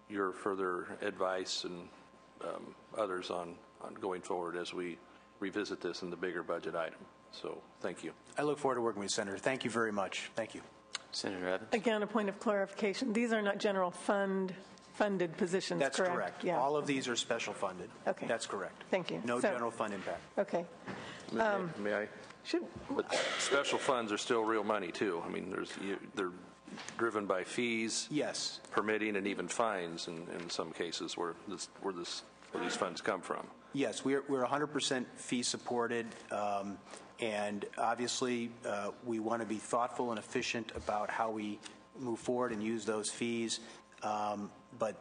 Speaker 2: your further advice and others on going forward as we revisit this in the bigger budget item. So thank you.
Speaker 4: I look forward to working with you, Senator. Thank you very much. Thank you.
Speaker 1: Senator Evans?
Speaker 3: Again, a point of clarification. These are not general funded positions,
Speaker 4: That's
Speaker 3: correct?
Speaker 4: correct.
Speaker 3: Yeah.
Speaker 4: All of these are special funded.
Speaker 3: Okay.
Speaker 4: That's correct.
Speaker 3: Thank you.
Speaker 4: No general fund impact.
Speaker 3: Okay.
Speaker 2: May I? But special funds are still real money, too. I mean, they're driven by fees,
Speaker 4: yes,
Speaker 2: permitting, and even fines in some cases where these funds come from.
Speaker 4: Yes, we're 100% fee supported, and obviously we want to be thoughtful and efficient about how we move forward and use those fees. But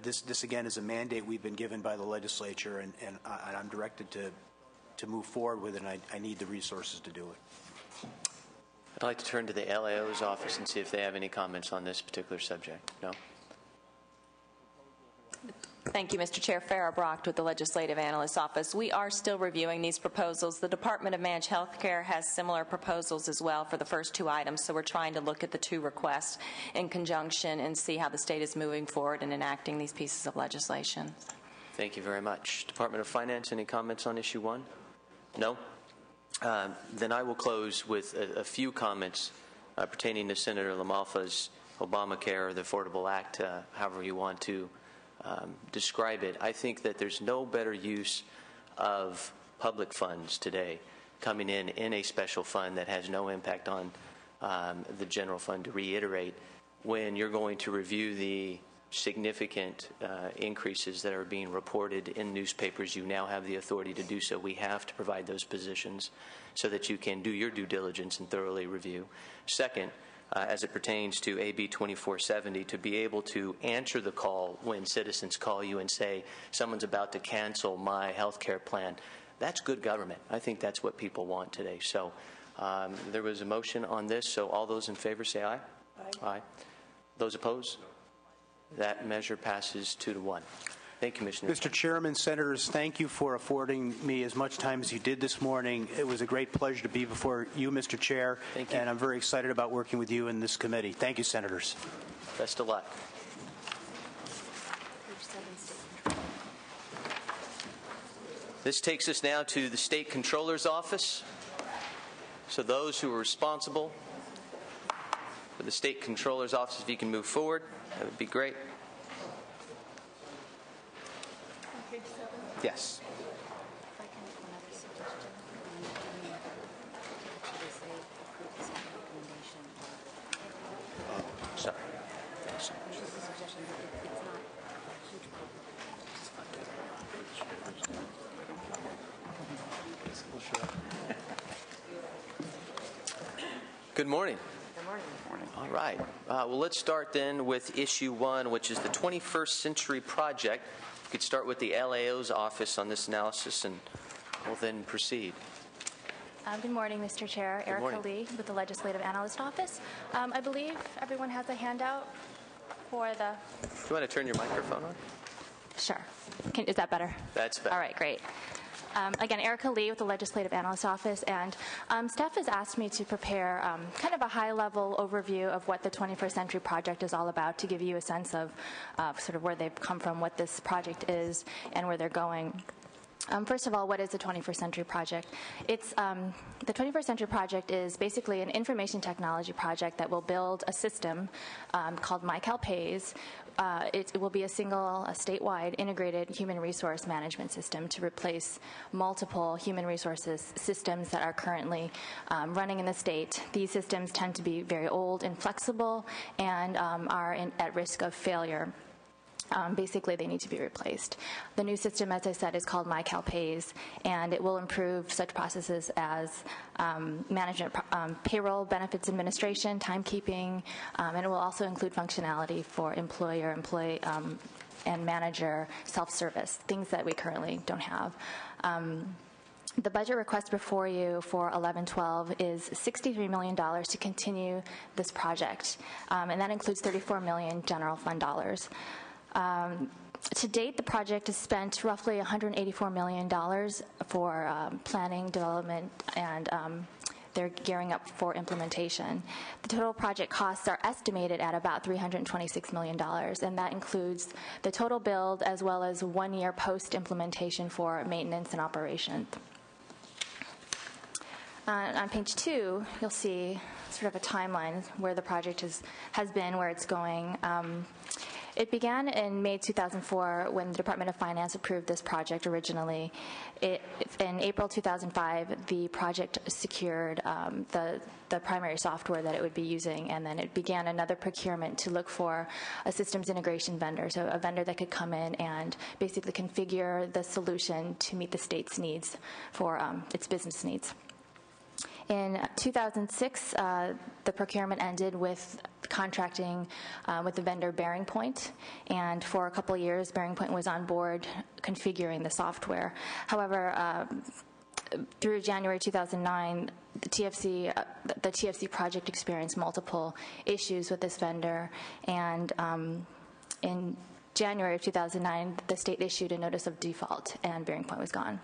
Speaker 4: this again is a mandate we've been given by the legislature, and I'm directed to move forward with it, and I need the resources to do it.
Speaker 1: I'd like to turn to the LAO's office and see if they have any comments on this particular subject. No?
Speaker 15: Thank you, Mr. Chair. Farrah Brock with the Legislative Analyst's Office. We are still reviewing these proposals. The Department of Managed Healthcare has similar proposals as well for the first 2 items, so we're trying to look at the 2 requests in conjunction and see how the state is moving forward in enacting these pieces of legislation.
Speaker 1: Thank you very much. Department of Finance, any comments on issue 1? No? Then I will close with a few comments pertaining to Senator LaMalfa's Obamacare or the Affordable Act, however you want to describe it. I think that there's no better use of public funds today coming in a special fund that has no impact on the general fund, to reiterate, when you're going to review the significant increases that are being reported in newspapers. You now have the authority to do so. We have to provide those positions so that you can do your due diligence and thoroughly review. Second, as it pertains to AB 2470, to be able to answer the call when citizens call you and say, someone's about to cancel my health care plan, that's good government. I think that's what people want today. So there was a motion on this, so all those in favor say aye. Aye. Aye. Those opposed? That measure passes 2-1. Thank you, Commissioner.
Speaker 4: Mr. Chairman, Senators, thank you for affording me as much time as you did this morning. It was a great pleasure to be before you, Mr. Chair,
Speaker 1: Thank you.
Speaker 4: And I'm very excited about working with you in this committee. Thank you, Senators.
Speaker 1: Best of luck. This takes us now to the State Controller's Office. So those who are responsible for the State Controller's Office, if you can move forward, that would be great. Yes. Sorry. Good morning.
Speaker 16: Good morning.
Speaker 1: All right. Well, let's start then with issue 1, which is the 21st Century Project. You could start with the LAO's office on this analysis, and we'll then proceed.
Speaker 16: Good morning, Mr. Chair.
Speaker 1: Good
Speaker 16: Erica
Speaker 1: morning.
Speaker 16: Lee with the Legislative Analyst Office. I believe everyone has a handout for the...
Speaker 1: Do you want to turn your microphone on?
Speaker 16: Sure. Is that better?
Speaker 1: That's better.
Speaker 16: All right, great. Again, Erica Lee with the Legislative Analyst Office, and staff has asked me to prepare kind of a high-level overview of what the 21st Century Project is all about, to give you a sense of sort of where they've come from, what this project is, and where they're going. First of all, what is the 21st Century Project? It's the 21st Century Project is basically an information technology project that will build a system called MyCalPays. It will be a single, statewide, integrated human resource management system to replace multiple human resources systems that are currently running in the state. These systems tend to be very old, inflexible, and are at risk of failure. Basically, they need to be replaced. The new system, as I said, is called MyCalPays, and it will improve such processes as management, payroll, benefits administration, timekeeping, and it will also include functionality for employer, employee, and manager self-service, things that we currently don't have. The budget request before you for 11-12 is $63 million to continue this project, and that includes $34 million general fund dollars. To date, the project has spent roughly $184 million for planning, development, and they're gearing up for implementation. The total project costs are estimated at about $326 million, and that includes the total build as well as 1 year post-implementation for maintenance and operation. On page 2, you'll see sort of a timeline where the project has been, where it's going. It began in May 2004 when the Department of Finance approved this project originally. In April 2005, the project secured the primary software that it would be using, and then it began another procurement to look for a systems integration vendor, so a vendor that could come in and basically configure the solution to meet the state's needs for its business needs. In 2006, the procurement ended with contracting with the vendor Bearing Point, and for a couple of years, Bearing Point was on board configuring the software. However, through January 2009, the TFC project experienced multiple issues with this vendor, and in January of 2009, the state issued a notice of default, and Bearing Point was gone.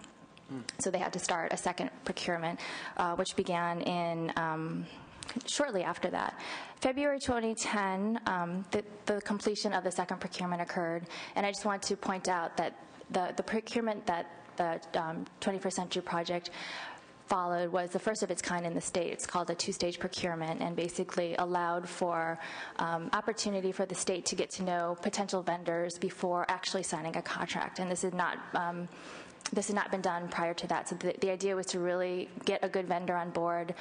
Speaker 16: So they had to start a second procurement, which began in shortly after that. February 2010, the completion of the second procurement occurred, and I just want to point out that the procurement that the 21st Century Project followed was the first of its kind in the state. It's called a two-stage procurement, and basically allowed for opportunity for the state to get to know potential vendors before actually signing a contract, and this had not been done prior to that. So the idea was to really get a good vendor on board,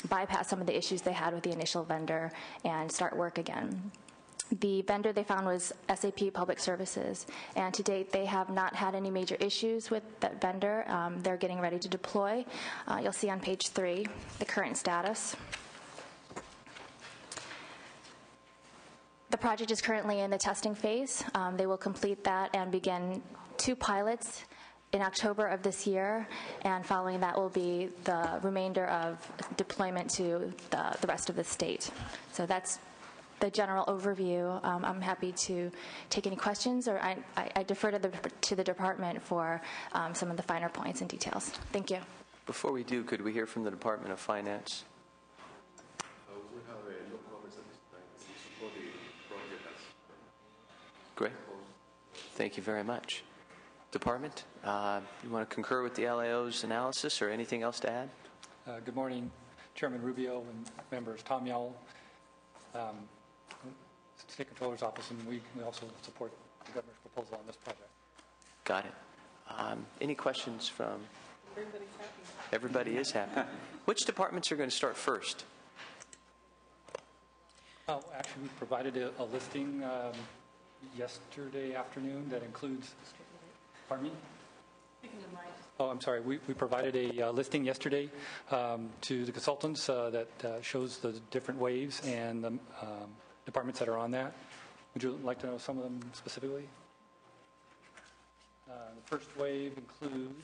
Speaker 16: bypass some of the issues they had with the initial vendor, and start work again. The vendor they found was SAP Public Services, and to date they have not had any major issues with that vendor. They're getting ready to deploy. You'll see on page 3 the current status. The project is currently in the testing phase. They will complete that and begin 2 pilots in October of this year, and following that will be the remainder of deployment to the rest of the state. So that's the general overview. I'm happy to take any questions, or I defer to the department for some of the finer points and details. Thank you.
Speaker 1: Before we do, could we hear from the Department of Finance?
Speaker 2: We have no comments at this time. For the project.
Speaker 1: Great. Thank you very much. Department, you want to concur with the LAO's analysis or anything else to add?
Speaker 17: Good morning, Chairman Rubio and members. Tom Yowell, State Controller's Office, and we also support the governor's proposal on this project.
Speaker 1: Got it. Any questions from?
Speaker 3: Everybody's happy.
Speaker 1: Everybody is happy. Which departments are going to start first?
Speaker 17: Actually, we provided a listing yesterday afternoon that includes. Pardon me? Oh, I'm sorry. We provided a listing yesterday to the consultants that shows the different waves and the departments that are on that. Would you like to know some of them specifically? The first wave includes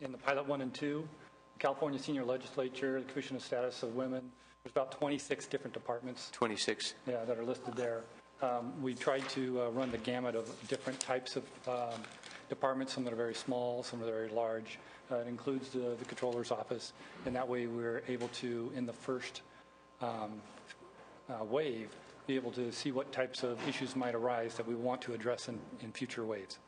Speaker 17: in the pilot 1 and 2, the California Senior Legislature, the Commission of Status of Women. There's about 26 different departments.
Speaker 1: 26.
Speaker 17: Yeah, that are listed there. We tried to run the gamut of different types of departments, some that are very small, some that are very large. It includes the Controller's Office, and that way we're able to, in the first wave, be able to see what types of issues might arise that we want to address in future waves.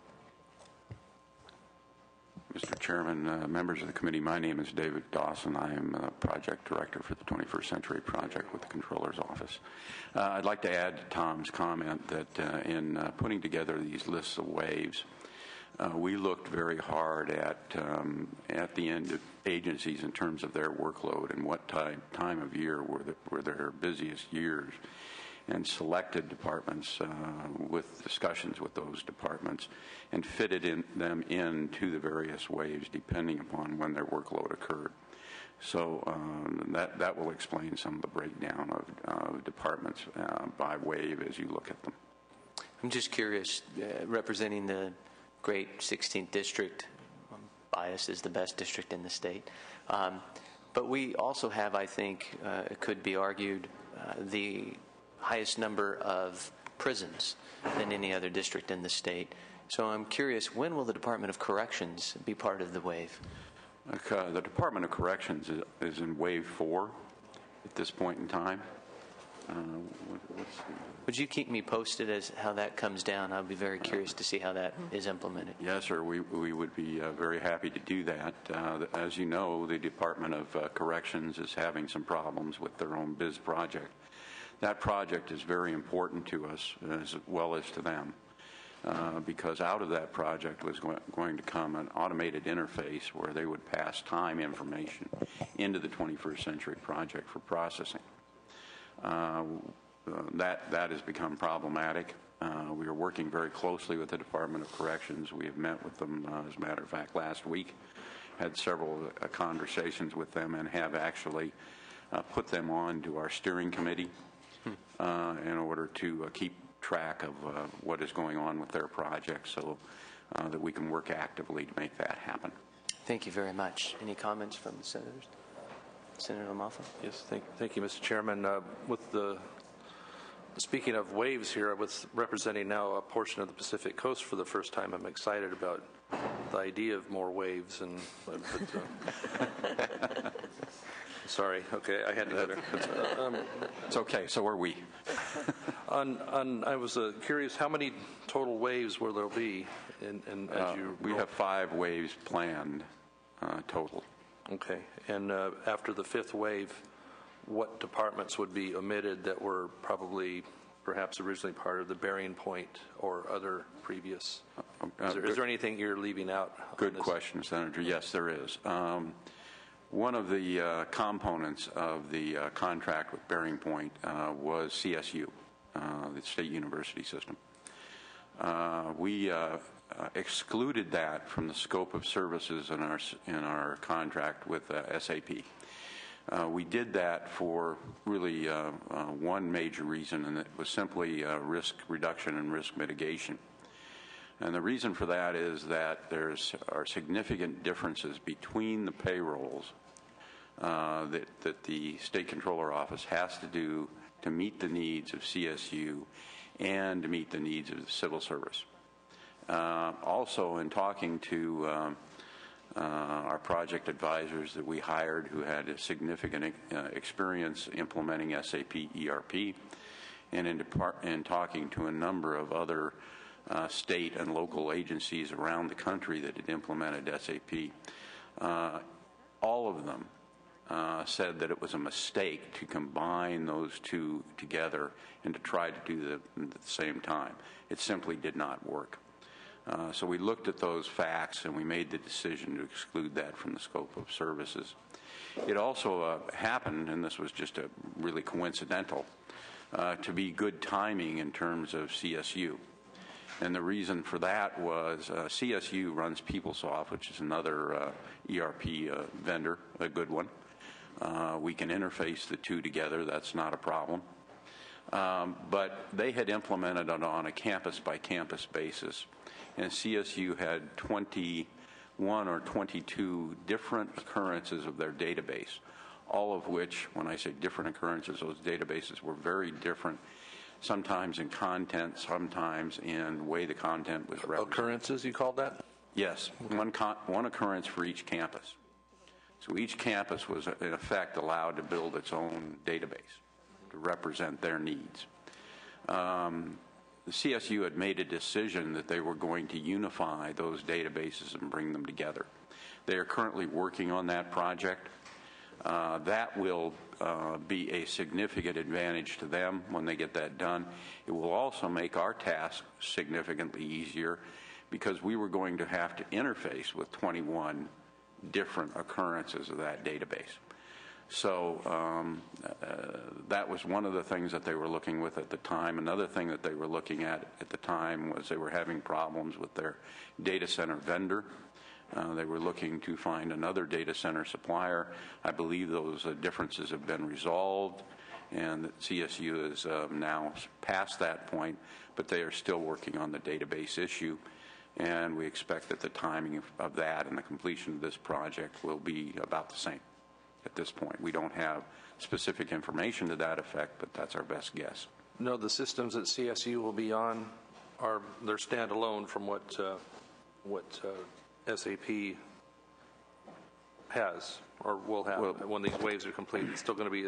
Speaker 18: Mr. Chairman, members of the committee, my name is David Dawson. I am Project Director for the 21st Century Project with the Controller's Office. I'd like to add to Tom's comment that in putting together these lists of waves, we looked very hard at the end of agencies in terms of their workload and what time of year were their busiest years, and selected departments with discussions with those departments and fitted them into the various waves depending upon when their workload occurred. So that will explain some of the breakdown of departments by wave as you look at them.
Speaker 1: I'm just curious, representing the great 16th district, bias is the best district in the state, but we also have, I think, it could be argued, the highest number of prisons than any other district in the state. So I'm curious, when will the Department of Corrections be part of the wave?
Speaker 18: The Department of Corrections is in wave 4 at this point in time.
Speaker 1: Would you keep me posted as how that comes down? I'd be very curious to see how that is implemented.
Speaker 18: Yes, sir. We would be very happy to do that. As you know, the Department of Corrections is having some problems with their own BIZ project. That project is very important to us as well as to them because out of that project was going to come an automated interface where they would pass time information into the 21st Century Project for processing. That has become problematic. We are working very closely with the Department of Corrections. We have met with them, as a matter of fact, last week, had several conversations with them and have actually put them on to our steering committee in order to keep track of what is going on with their project so that we can work actively to make that happen.
Speaker 1: Thank you very much. Any comments from the senators? Senator LaMalfa?
Speaker 2: Yes, thank you, Mr. Chairman. Speaking of waves here, with representing now a portion of the Pacific Coast for the first time, I'm excited about the idea of more waves. Sorry. Okay, I had to.
Speaker 18: It's okay. So are we.
Speaker 2: I was curious, how many total waves will there be?
Speaker 18: We have 5 waves planned total.
Speaker 2: Okay. And after the 5th wave, what departments would be omitted that were probably perhaps originally part of the bearing point or other previous? Is there anything you're leaving out?
Speaker 18: Good question, Senator. Yes, there is. One of the components of the contract with Bearing Point was CSU, the State University System. We excluded that from the scope of services in our contract with SAP. We did that for really one major reason, and it was simply risk reduction and risk mitigation. And the reason for that is that there are significant differences between the payrolls that the State Controller Office has to do to meet the needs of CSU and to meet the needs of the civil service. Also, in talking to our project advisors that we hired who had a significant experience implementing SAP ERP, and in talking to a number of other state and local agencies around the country that had implemented SAP, all of them said that it was a mistake to combine those two together and to try to do them at the same time. It simply did not work. So we looked at those facts and we made the decision to exclude that from the scope of services. It also happened, and this was just really coincidental, to be good timing in terms of CSU. And the reason for that was CSU runs PeopleSoft, which is another ERP vendor, a good one. We can interface the two together. That's not a problem. But they had implemented it on a campus-by-campus basis, and CSU had 21 or 22 different occurrences of their database, all of which, when I say different occurrences, those databases were very different, sometimes in content, sometimes in the way the content was represented.
Speaker 2: Occurrences, you called that?
Speaker 18: Yes, one occurrence for each campus. So each campus was, in effect, allowed to build its own database to represent their needs. The CSU had made a decision that they were going to unify those databases and bring them together. They are currently working on that project. That will be a significant advantage to them when they get that done. It will also make our task significantly easier because we were going to have to interface with 21 different occurrences of that database. So that was one of the things that they were looking with at the time. Another thing that they were looking at the time was they were having problems with their data center vendor. They were looking to find another data center supplier. I believe those differences have been resolved, and that CSU is now past that point, but they are still working on the database issue. And we expect that the timing of that and the completion of this project will be about the same at this point. We don't have specific information to that effect, but that's our best guess.
Speaker 2: No, the systems that CSU will be on they're standalone from what SAP has or will have when these waves are complete. It's still going to be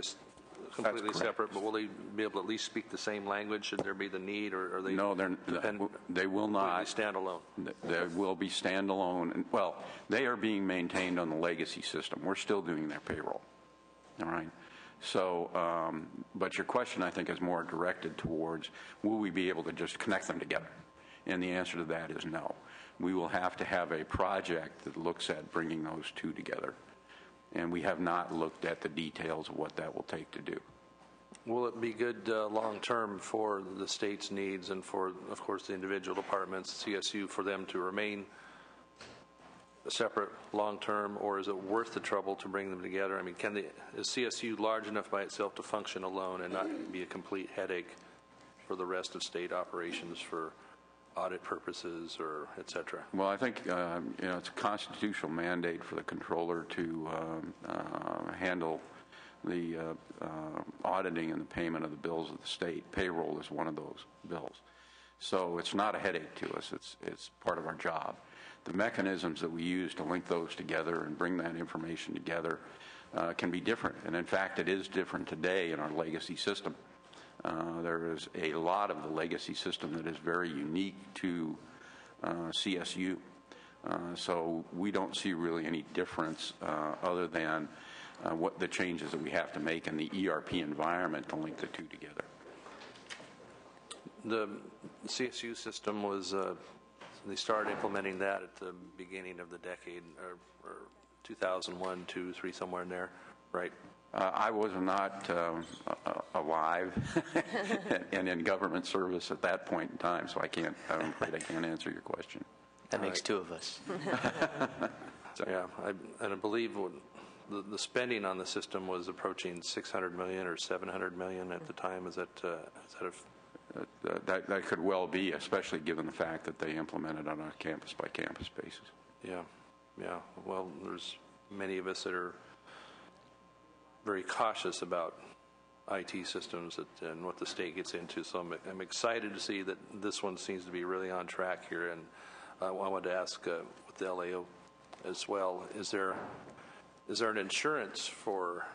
Speaker 2: completely separate, but will they be able to at least speak the same language? Should there be the need, or are they?
Speaker 18: No, they will not.
Speaker 2: Standalone.
Speaker 18: They will be standalone. Well, they are being maintained on the legacy system. We're still doing their payroll. All right. So, but your question, I think, is more directed towards, will we be able to just connect them together? And the answer to that is no. We will have to have a project that looks at bringing those two together. And we have not looked at the details of what that will take to do.
Speaker 2: Will it be good long-term for the state's needs and for, of course, the individual departments, CSU, for them to remain separate long-term, or is it worth the trouble to bring them together? I mean, is CSU large enough by itself to function alone and not be a complete headache for the rest of state operations for audit purposes or et cetera?
Speaker 18: Well, I think it's a constitutional mandate for the controller to handle the auditing and the payment of the bills of the state. Payroll is one of those bills. So it's not a headache to us. It's part of our job. The mechanisms that we use to link those together and bring that information together can be different. And in fact, it is different today in our legacy system. There is a lot of the legacy system that is very unique to CSU. So we don't see really any difference other than what the changes that we have to make in the ERP environment to link the two together.
Speaker 2: The CSU system was, they started implementing that at the beginning of the decade, or 2001, 2, 3, somewhere in there, right?
Speaker 18: I was not alive and in government service at that point in time, so I'm afraid I can't answer your question.
Speaker 1: That makes two of us.
Speaker 2: Yeah, and I believe the spending on the system was approaching $600 million or $700 million at the time. Is that
Speaker 18: that could well be, especially given the fact that they implemented on a campus-by-campus basis.
Speaker 2: Yeah. Well, there's many of us that are very cautious about IT systems and what the state gets into. So I'm excited to see that this one seems to be really on track here. And I wanted to ask with the LAO as well, is there an insurance for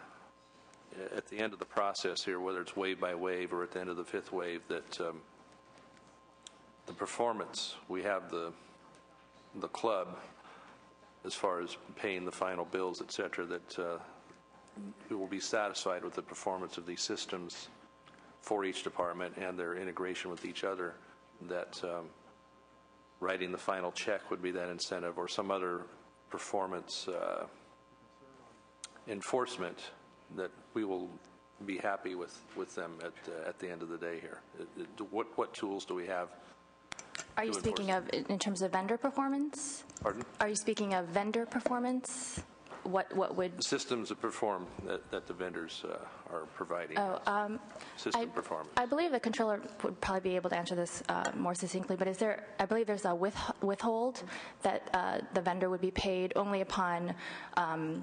Speaker 2: at the end of the process here, whether it's wave by wave or at the end of the fifth wave, that the performance, we have the club as far as paying the final bills, et cetera, that we will be satisfied with the performance of these systems for each department and their integration with each other, that writing the final check would be that incentive, or some other performance enforcement that we will be happy with them at the end of the day here. What tools do we have?
Speaker 16: Are you speaking of in terms of vendor performance?
Speaker 2: Pardon?
Speaker 16: Are you speaking of vendor performance? What would
Speaker 2: systems that perform that the vendors are providing? System performance.
Speaker 16: I believe the controller would probably be able to answer this more succinctly. But I believe there's a withhold that the vendor would be paid only upon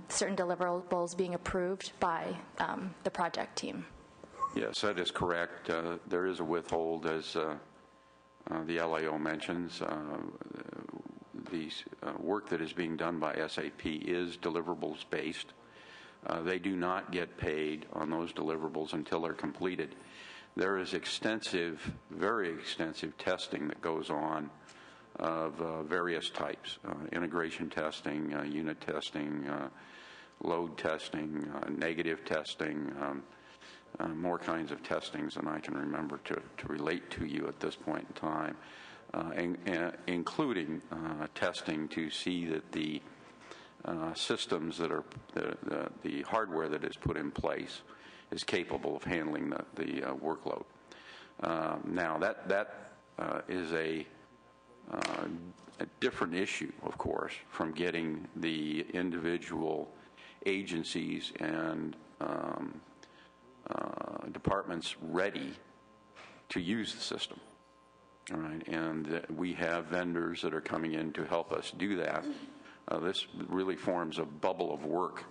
Speaker 16: certain deliverables being approved by the project team.
Speaker 18: Yes, that is correct. There is a withhold, as the LAO mentions. The work that is being done by SAP is deliverables based. They do not get paid on those deliverables until they're completed. There is extensive, very extensive testing that goes on of various types, integration testing, unit testing, load testing, negative testing, more kinds of testings than I can remember to relate to you at this point in time. Including testing to see that the systems that are the hardware that is put in place is capable of handling the workload. Now that is a different issue, of course, from getting the individual agencies and departments ready to use the system. All right, and we have vendors that are coming in to help us do that. This really forms a bubble of work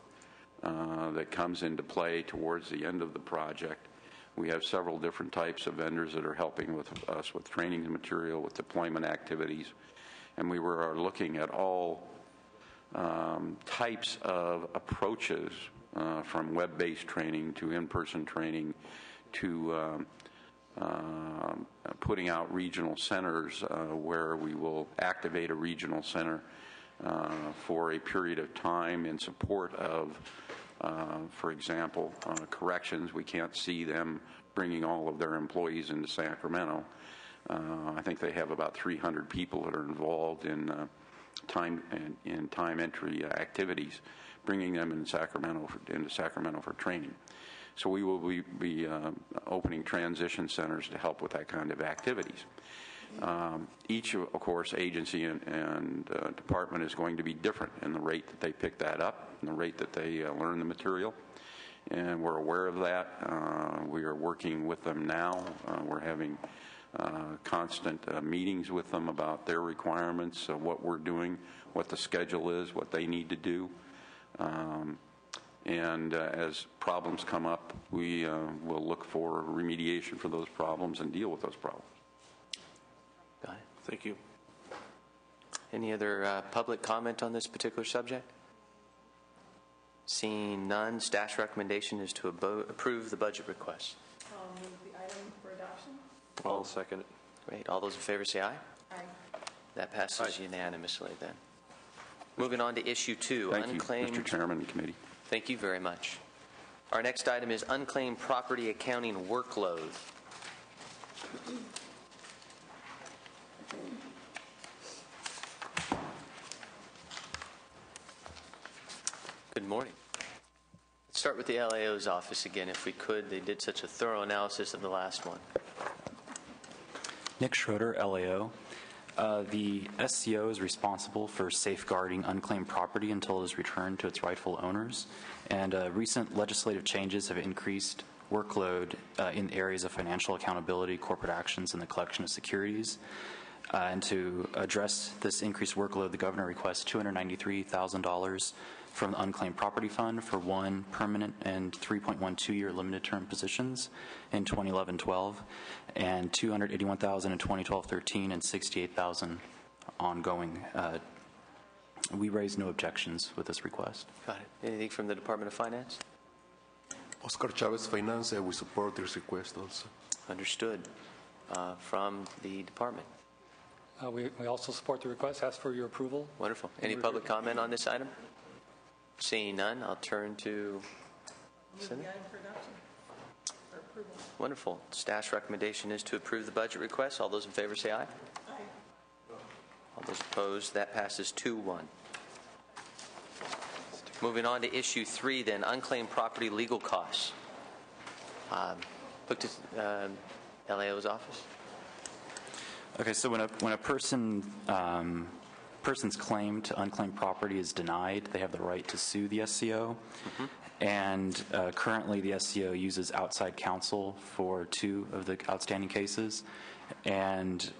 Speaker 18: that comes into play towards the end of the project. We have several different types of vendors that are helping with us with training material, with deployment activities, and we are looking at all types of approaches, from web-based training to in-person training to putting out regional centers where we will activate a regional center for a period of time in support of, for example, corrections. We can't see them bringing all of their employees into Sacramento. I think they have about 300 people that are involved in time entry activities, bringing them into Sacramento for training. So we will be opening transition centers to help with that kind of activities. Each, of course, agency and department is going to be different in the rate that they pick that up and the rate that they learn the material. And we're aware of that. We are working with them now. We're having constant meetings with them about their requirements, what we're doing, what the schedule is, what they need to do. And as problems come up, we will look for remediation for those problems and deal with those problems.
Speaker 1: Got it.
Speaker 2: Thank you.
Speaker 1: Any other public comment on this particular subject? Seeing none, staff's recommendation is to approve the budget request.
Speaker 3: I'll move the item for adoption.
Speaker 2: I'll second it.
Speaker 1: Great. All those in favor say aye.
Speaker 3: Aye.
Speaker 1: That passes unanimously then. Moving on to issue 2.
Speaker 18: Thank you, Mr. Chairman and committee.
Speaker 1: Thank you very much. Our next item is unclaimed property accounting workload. Good morning. Let's start with the LAO's office again, if we could. They did such a thorough analysis of the last one.
Speaker 19: Nick Schroeder, LAO. The SCO is responsible for safeguarding unclaimed property until it is returned to its rightful owners. And recent legislative changes have increased workload in areas of financial accountability, corporate actions, and the collection of securities. And to address this increased workload, the governor requests $293,000 from the Unclaimed Property Fund for 1 permanent and 3.12-year limited term positions in 2011-12, and $281,000 in 2012-13, and $68,000 ongoing. We raise no objections with this request.
Speaker 1: Got it. Anything from the Department of Finance?
Speaker 20: Oscar Chavez, Finance. We support this request also.
Speaker 1: Understood. From the department?
Speaker 17: We also support the request. Ask for your approval.
Speaker 1: Wonderful. Any public comment on this item? Seeing none, I'll turn to Cindy. Wonderful. Staff's recommendation is to approve the budget request. All those in favor say aye. Aye. All those opposed, that passes 2-1. Moving on to issue 3, then, unclaimed property legal costs. Look to LAO's office.
Speaker 19: Okay, so when a person's claim to unclaimed property is denied, they have the right to sue the SCO. Mm-hmm. And currently the SCO uses outside counsel for 2 of the outstanding cases. And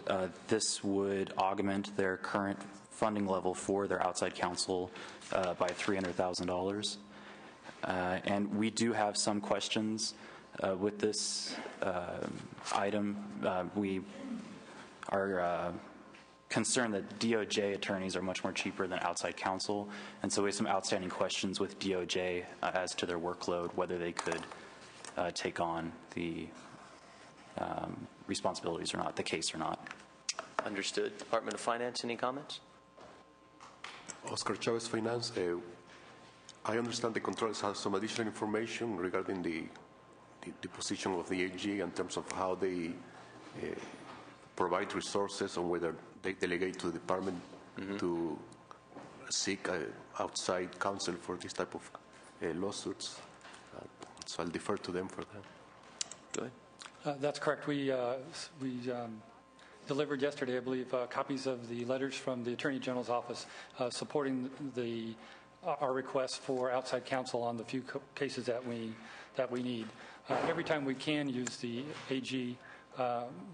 Speaker 19: this would augment their current funding level for their outside counsel by $300,000. And we do have some questions with this item. We are concerned that DOJ attorneys are much more cheaper than outside counsel, and so we have some outstanding questions with DOJ as to their workload, whether they could take on the responsibilities or not, the case or not.
Speaker 1: Understood. Department of Finance, any comments?
Speaker 20: Oscar Chavez, Finance. I understand the controllers have some additional information regarding the position of the AG in terms of how they provide resources and whether they delegate to the department to seek outside counsel for this type of lawsuits. So I'll defer to them for that.
Speaker 1: Go ahead.
Speaker 17: That's correct. We delivered yesterday, I believe, copies of the letters from the Attorney General's office supporting our request for outside counsel on the few cases that we need. Every time we can use the AG,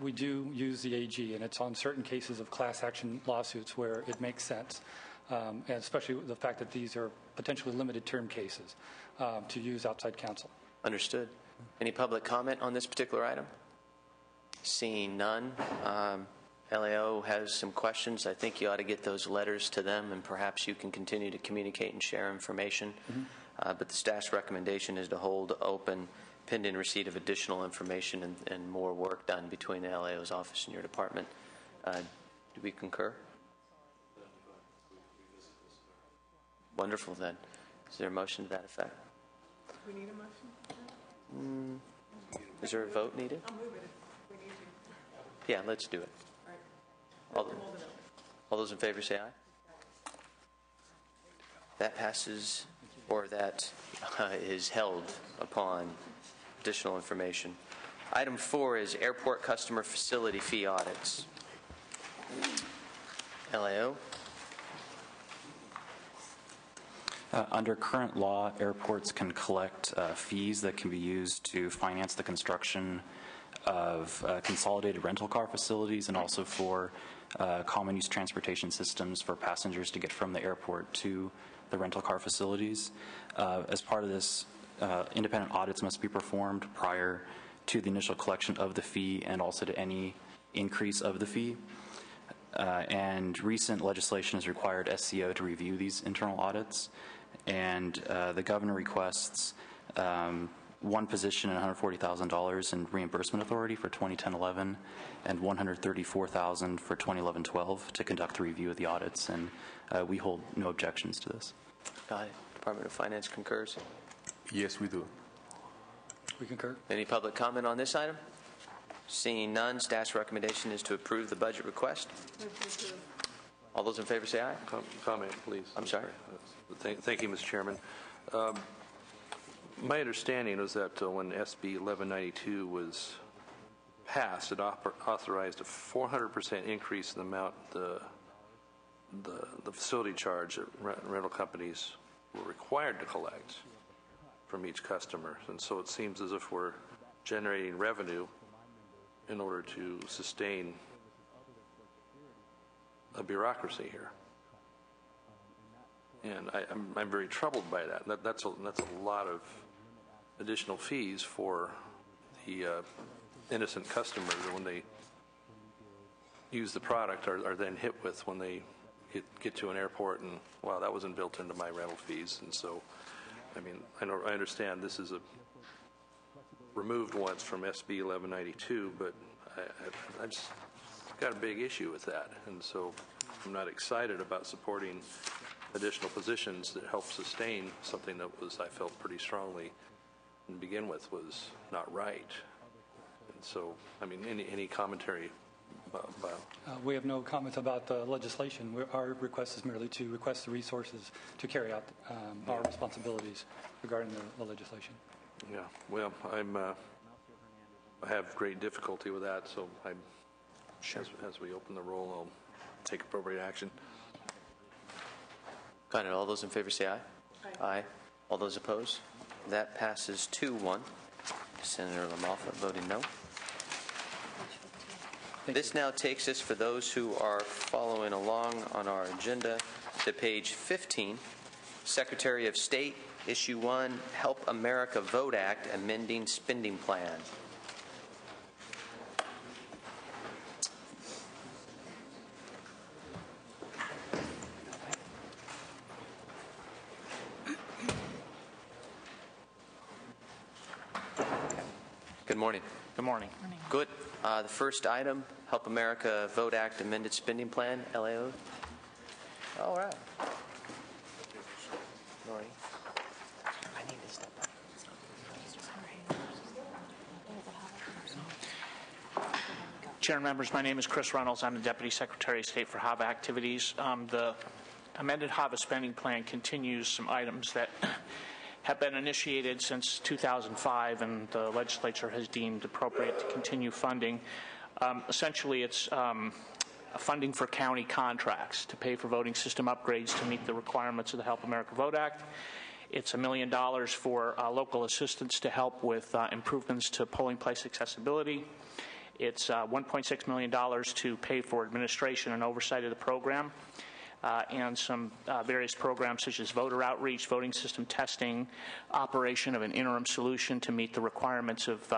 Speaker 17: we do use the AG, and it's on certain cases of class action lawsuits where it makes sense, and especially the fact that these are potentially limited term cases, to use outside counsel.
Speaker 1: Understood. Any public comment on this particular item? Seeing none, LAO has some questions. I think you ought to get those letters to them, and perhaps you can continue to communicate and share information. But the staff's recommendation is to hold open pending receipt of additional information and more work done between the LAO's office and your department. Do we concur? Wonderful, then. Is there a motion to that effect?
Speaker 3: Do we need a motion?
Speaker 1: Is there a vote needed?
Speaker 3: I'll move it if we need to.
Speaker 1: Yeah, let's do it.
Speaker 3: All right.
Speaker 1: All those in favor say aye. That passes, or that is held upon additional information. Item 4 is airport customer facility fee audits. LAO.
Speaker 19: Under current law, airports can collect fees that can be used to finance the construction of consolidated rental car facilities and also for common use transportation systems for passengers to get from the airport to the rental car facilities. As part of this, independent audits must be performed prior to the initial collection of the fee and also to any increase of the fee. And recent legislation has required SCO to review these internal audits. And the governor requests one position and $140,000 in reimbursement authority for 2010-11 and $134,000 for 2011-12 to conduct the review of the audits. And we hold no objections to this.
Speaker 1: Got it. Department of Finance concurs?
Speaker 20: Yes, we do.
Speaker 17: We concur.
Speaker 1: Any public comment on this item? Seeing none, staff's recommendation is to approve the budget request. All those in favor say aye.
Speaker 2: Comment, please.
Speaker 1: I'm sorry.
Speaker 2: Thank you, Mr. Chairman. My understanding was that when SB 1192 was passed, it authorized a 400% increase in the amount the facility charge that rental companies were required to collect from each customer. And so it seems as if we're generating revenue in order to sustain a bureaucracy here. And I'm very troubled by that. That's a lot of additional fees for the innocent customers when they use the product are then hit with when they get to an airport and, wow, that wasn't built into my rental fees. And so, I mean, I understand this is removed once from SB 1192, but I just got a big issue with that. And so I'm not excited about supporting additional positions that help sustain something that I felt pretty strongly to begin with was not right. And so, I mean, any commentary about
Speaker 17: we have no comments about the legislation. Our request is merely to request the resources to carry out our responsibilities regarding the legislation.
Speaker 2: Yeah, well, I have great difficulty with that, so as we open the roll, I'll take appropriate action.
Speaker 1: Got it. All those in favor say aye. Aye. All those opposed? That passes 2-1. Senator LaMalfa voting no. This now takes us, for those who are following along on our agenda, to page 15. Secretary of State, Issue 1, Help America Vote Act, amending spending plan. Good morning.
Speaker 21: Good morning.
Speaker 1: Good. The first item, Help America Vote Act amended spending plan, LAO. All right. Morning. I need to step up.
Speaker 21: Chair and members, my name is Chris Reynolds. I'm the Deputy Secretary of State for HAVA activities. The amended HAVA spending plan continues some items that have been initiated since 2005, and the legislature has deemed appropriate to continue funding. Essentially, it's funding for county contracts to pay for voting system upgrades to meet the requirements of the Help America Vote Act. It's $1 million for local assistance to help with improvements to polling place accessibility. It's $1.6 million to pay for administration and oversight of the program. And some various programs such as voter outreach, voting system testing, operation of an interim solution to meet the requirements of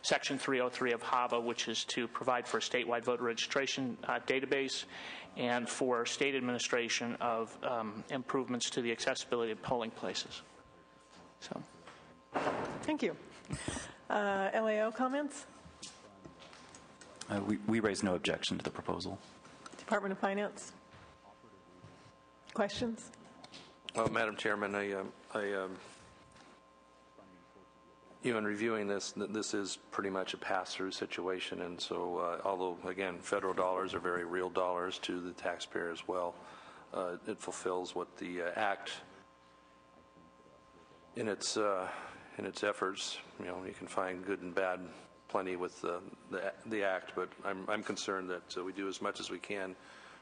Speaker 21: Section 303 of HAVA, which is to provide for a statewide voter registration database and for state administration of improvements to the accessibility of polling places. So,
Speaker 3: thank you. LAO comments?
Speaker 19: We raise no objection to the proposal.
Speaker 3: Department of Finance? Questions?
Speaker 2: Well, Madam Chairman, in reviewing this is pretty much a pass-through situation, and so although, again, federal dollars are very real dollars to the taxpayer as well, it fulfills what the Act, in its efforts, you can find good and bad plenty with the Act, but I'm concerned that we do as much as we can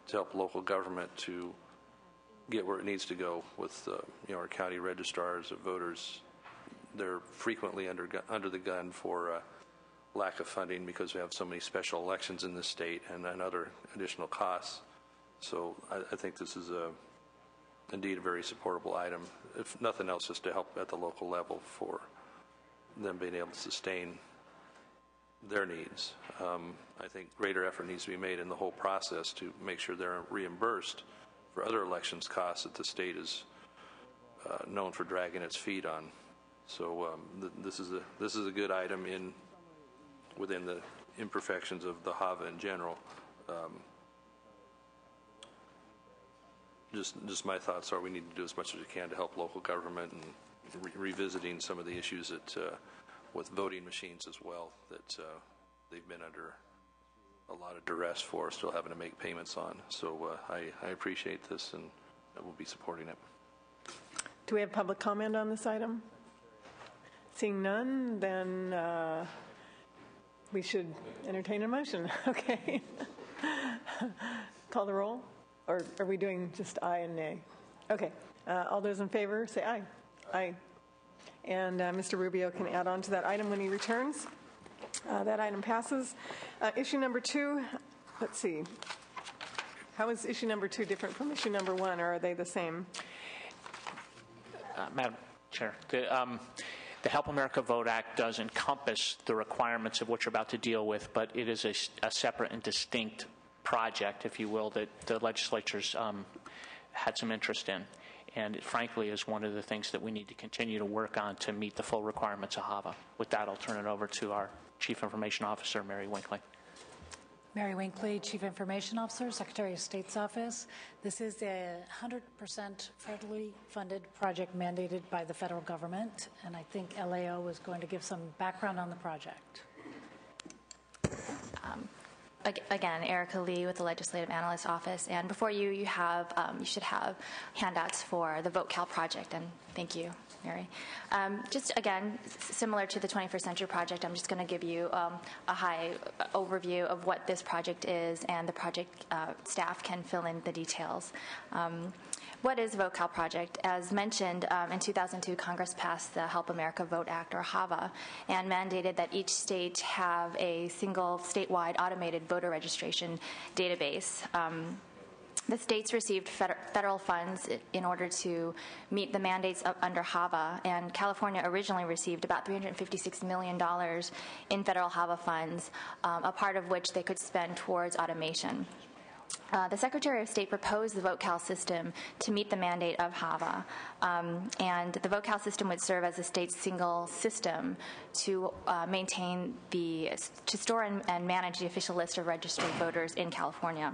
Speaker 2: to help local government to get where it needs to go with our county registrars of voters. They're frequently under the gun for lack of funding because we have so many special elections in this state and other additional costs. So I think this is indeed a very supportable item, if nothing else, just to help at the local level for them being able to sustain their needs. I think greater effort needs to be made in the whole process to make sure they're reimbursed for other elections costs that the state is known for dragging its feet on. So this is a good item within the imperfections of the HAVA in general. Just my thoughts are we need to do as much as we can to help local government and revisiting some of the issues that with voting machines as well that they've been under a lot of duress for, still having to make payments on. So I appreciate this, and I will be supporting it.
Speaker 3: Do we have public comment on this item? Seeing none, then we should entertain a motion. Okay. Call the roll? Or are we doing just aye and nay? Okay. All those in favor, say aye. Aye. And Mr. Rubio can add on to that item when he returns. That item passes. Issue number 2, let's see. How is issue number 2 different from issue number 1, or are they the same?
Speaker 21: Madam Chair, the Help America Vote Act does encompass the requirements of what you're about to deal with, but it is a separate and distinct project, if you will, that the legislature's had some interest in. And it, frankly, is one of the things that we need to continue to work on to meet the full requirements of HAVA. With that, I'll turn it over to our Chief Information Officer, Mary Winkley.
Speaker 6: Mary Winkley, Chief Information Officer, Secretary of State's Office. This is a 100% federally funded project mandated by the federal government, and I think LAO is going to give some background on the project.
Speaker 16: Again, Erica Lee with the Legislative Analyst Office, and before you, you should have handouts for the VoteCal project, and thank you, Mary. Just again, similar to the 21st Century Project, I'm just going to give you a high overview of what this project is, and the project staff can fill in the details. What is the VoteCal project? As mentioned, in 2002, Congress passed the Help America Vote Act, or HAVA, and mandated that each state have a single statewide automated voter registration database. The states received federal funds in order to meet the mandates under HAVA, and California originally received about $356 million in federal HAVA funds, a part of which they could spend towards automation. The Secretary of State proposed the VoteCal system to meet the mandate of HAVA, and the VoteCal system would serve as the state's single system to to store and manage the official list of registered voters in California.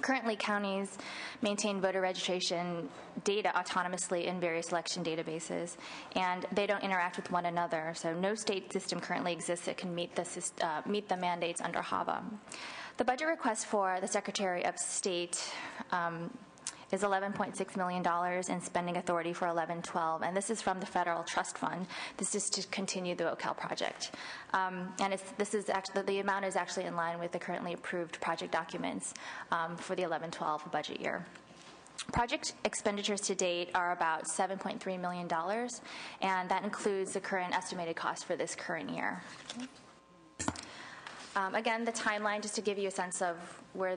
Speaker 16: Currently, counties maintain voter registration data autonomously in various election databases, and they don't interact with one another, so no state system currently exists that can meet the mandates under HAVA. The budget request for the Secretary of State is $11.6 million in spending authority for 11-12, and this is from the Federal Trust Fund. This is to continue the VoteCal project. The amount is actually in line with the currently approved project documents for the 11-12 budget year. Project expenditures to date are about $7.3 million, and that includes the current estimated cost for this current year. Again, the timeline, just to give you a sense of where,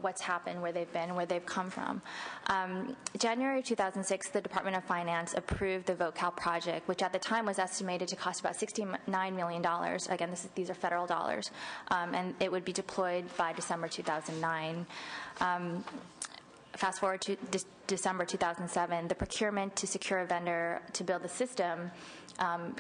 Speaker 16: what's happened, where they've been, where they've come from. January 2006, the Department of Finance approved the VoteCal project, which at the time was estimated to cost about $69 million. Again, these are federal dollars, and it would be deployed by December 2009. Fast forward to December 2007, the procurement to secure a vendor to build the system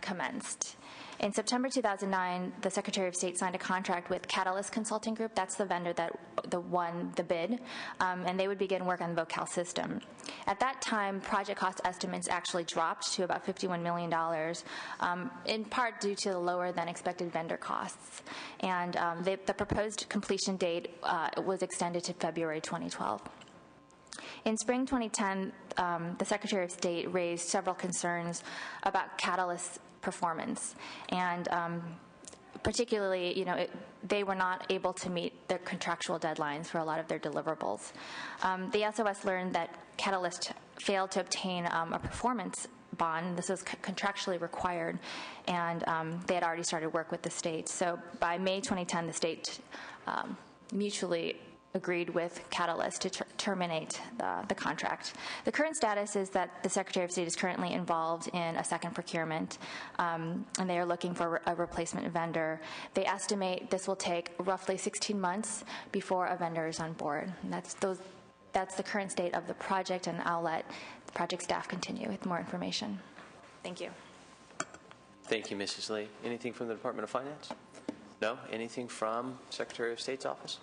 Speaker 16: commenced. In September 2009, the Secretary of State signed a contract with Catalyst Consulting Group. That's the vendor that won the bid, and they would begin work on the VoteCal system. At that time, project cost estimates actually dropped to about $51 million, in part due to the lower than expected vendor costs. And the proposed completion date was extended to February 2012. In spring 2010, the Secretary of State raised several concerns about Catalyst's performance, and particularly, they were not able to meet their contractual deadlines for a lot of their deliverables. The SOS learned that Catalyst failed to obtain a performance bond. This was contractually required, and they had already started work with the state. So by May 2010, the state mutually agreed with Catalyst to terminate the contract. The current status is that the Secretary of State is currently involved in a second procurement, and they are looking for a replacement vendor. They estimate this will take roughly 16 months before a vendor is on board. And that's the current state of the project, and I'll let the project staff continue with more information. Thank you.
Speaker 1: Thank you, Mrs. Lee. Anything from the Department of Finance? No? Anything from Secretary of State's office?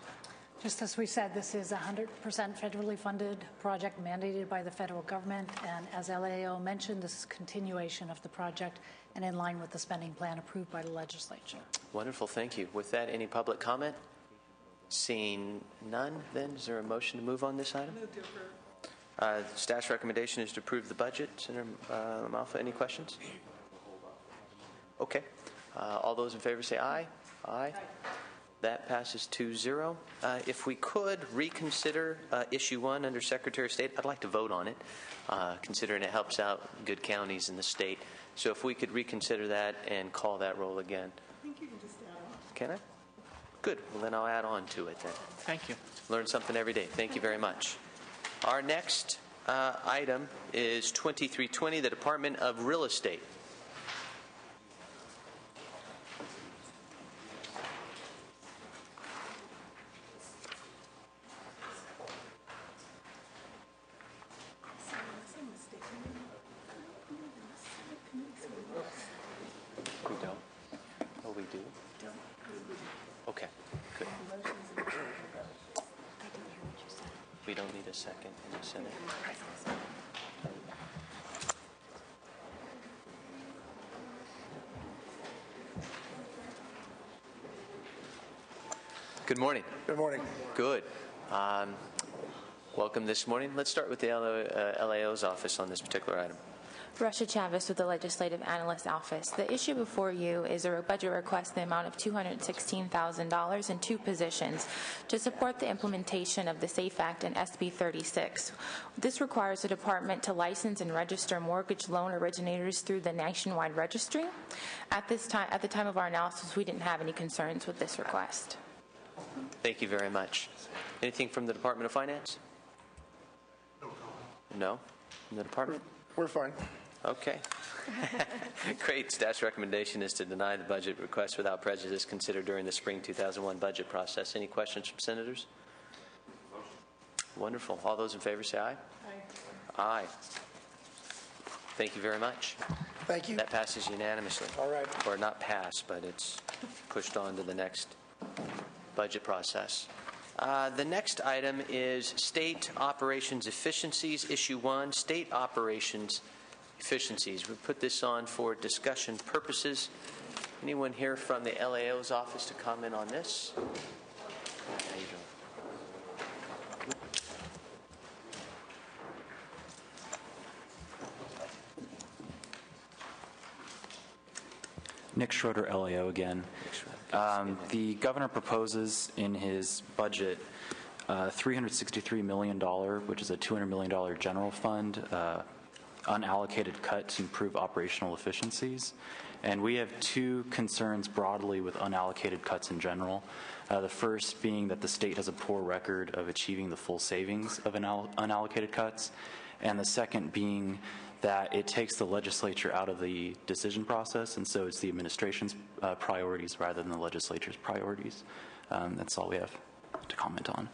Speaker 6: Just as we said, this is a 100% federally funded project mandated by the federal government, and as LAO mentioned, this is continuation of the project and in line with the spending plan approved by the legislature.
Speaker 1: Wonderful, thank you. With that, any public comment? Seeing none, then, is there a motion to move on this item?
Speaker 3: Move to approve.
Speaker 1: Staff's recommendation is to approve the budget. Senator Malfa, any questions? Okay. All those in favor say aye. Aye. That passes 2-0. If we could reconsider issue 1 under Secretary of State, I'd like to vote on it, considering it helps out good counties in the state. So if we could reconsider that and call that roll again.
Speaker 3: I think you can just add on.
Speaker 1: Can I? Good. Well, then I'll add on to it then.
Speaker 21: Thank you.
Speaker 1: Learn something every day. Thank you very much. Our next item is 2320, the Department of Real Estate. We don't? Oh, we do? Okay, good. We don't need a second in the Senate. Good morning.
Speaker 5: Good morning.
Speaker 1: Good. Welcome this morning. Let's start with the LAO's office on this particular item.
Speaker 22: Russia Chavez with the Legislative Analyst Office. The issue before you is a budget request in the amount of $216,000 in 2 positions to support the implementation of the SAFE Act and SB 36. This requires the department to license and register mortgage loan originators through the nationwide registry. At the time of our analysis, we didn't have any concerns with this request.
Speaker 1: Thank you very much. Anything from the Department of Finance? No? From the department?
Speaker 5: We're fine.
Speaker 1: Okay. Great. Staff's recommendation is to deny the budget request without prejudice considered during the spring 2001 budget process. Any questions from senators? Wonderful. All those in favor say aye. Aye. Aye. Thank you very much.
Speaker 5: Thank you.
Speaker 1: That passes unanimously.
Speaker 5: All right.
Speaker 1: Or not pass, but it's pushed on to the next budget process. The next item is State Operations Efficiencies, Issue 1, State Operations Efficiencies. We put this on for discussion purposes. Anyone here from the LAO's office to comment on this? How you doing?
Speaker 19: Nick Schroeder, LAO again. The governor proposes in his budget $363 million, which is a $200 million general fund, unallocated cut to improve operational efficiencies. And we have 2 concerns broadly with unallocated cuts in general. The first being that the state has a poor record of achieving the full savings of unallocated cuts. And the second being that it takes the legislature out of the decision process, and so it's the administration's priorities rather than the legislature's priorities. That's all we have to comment on.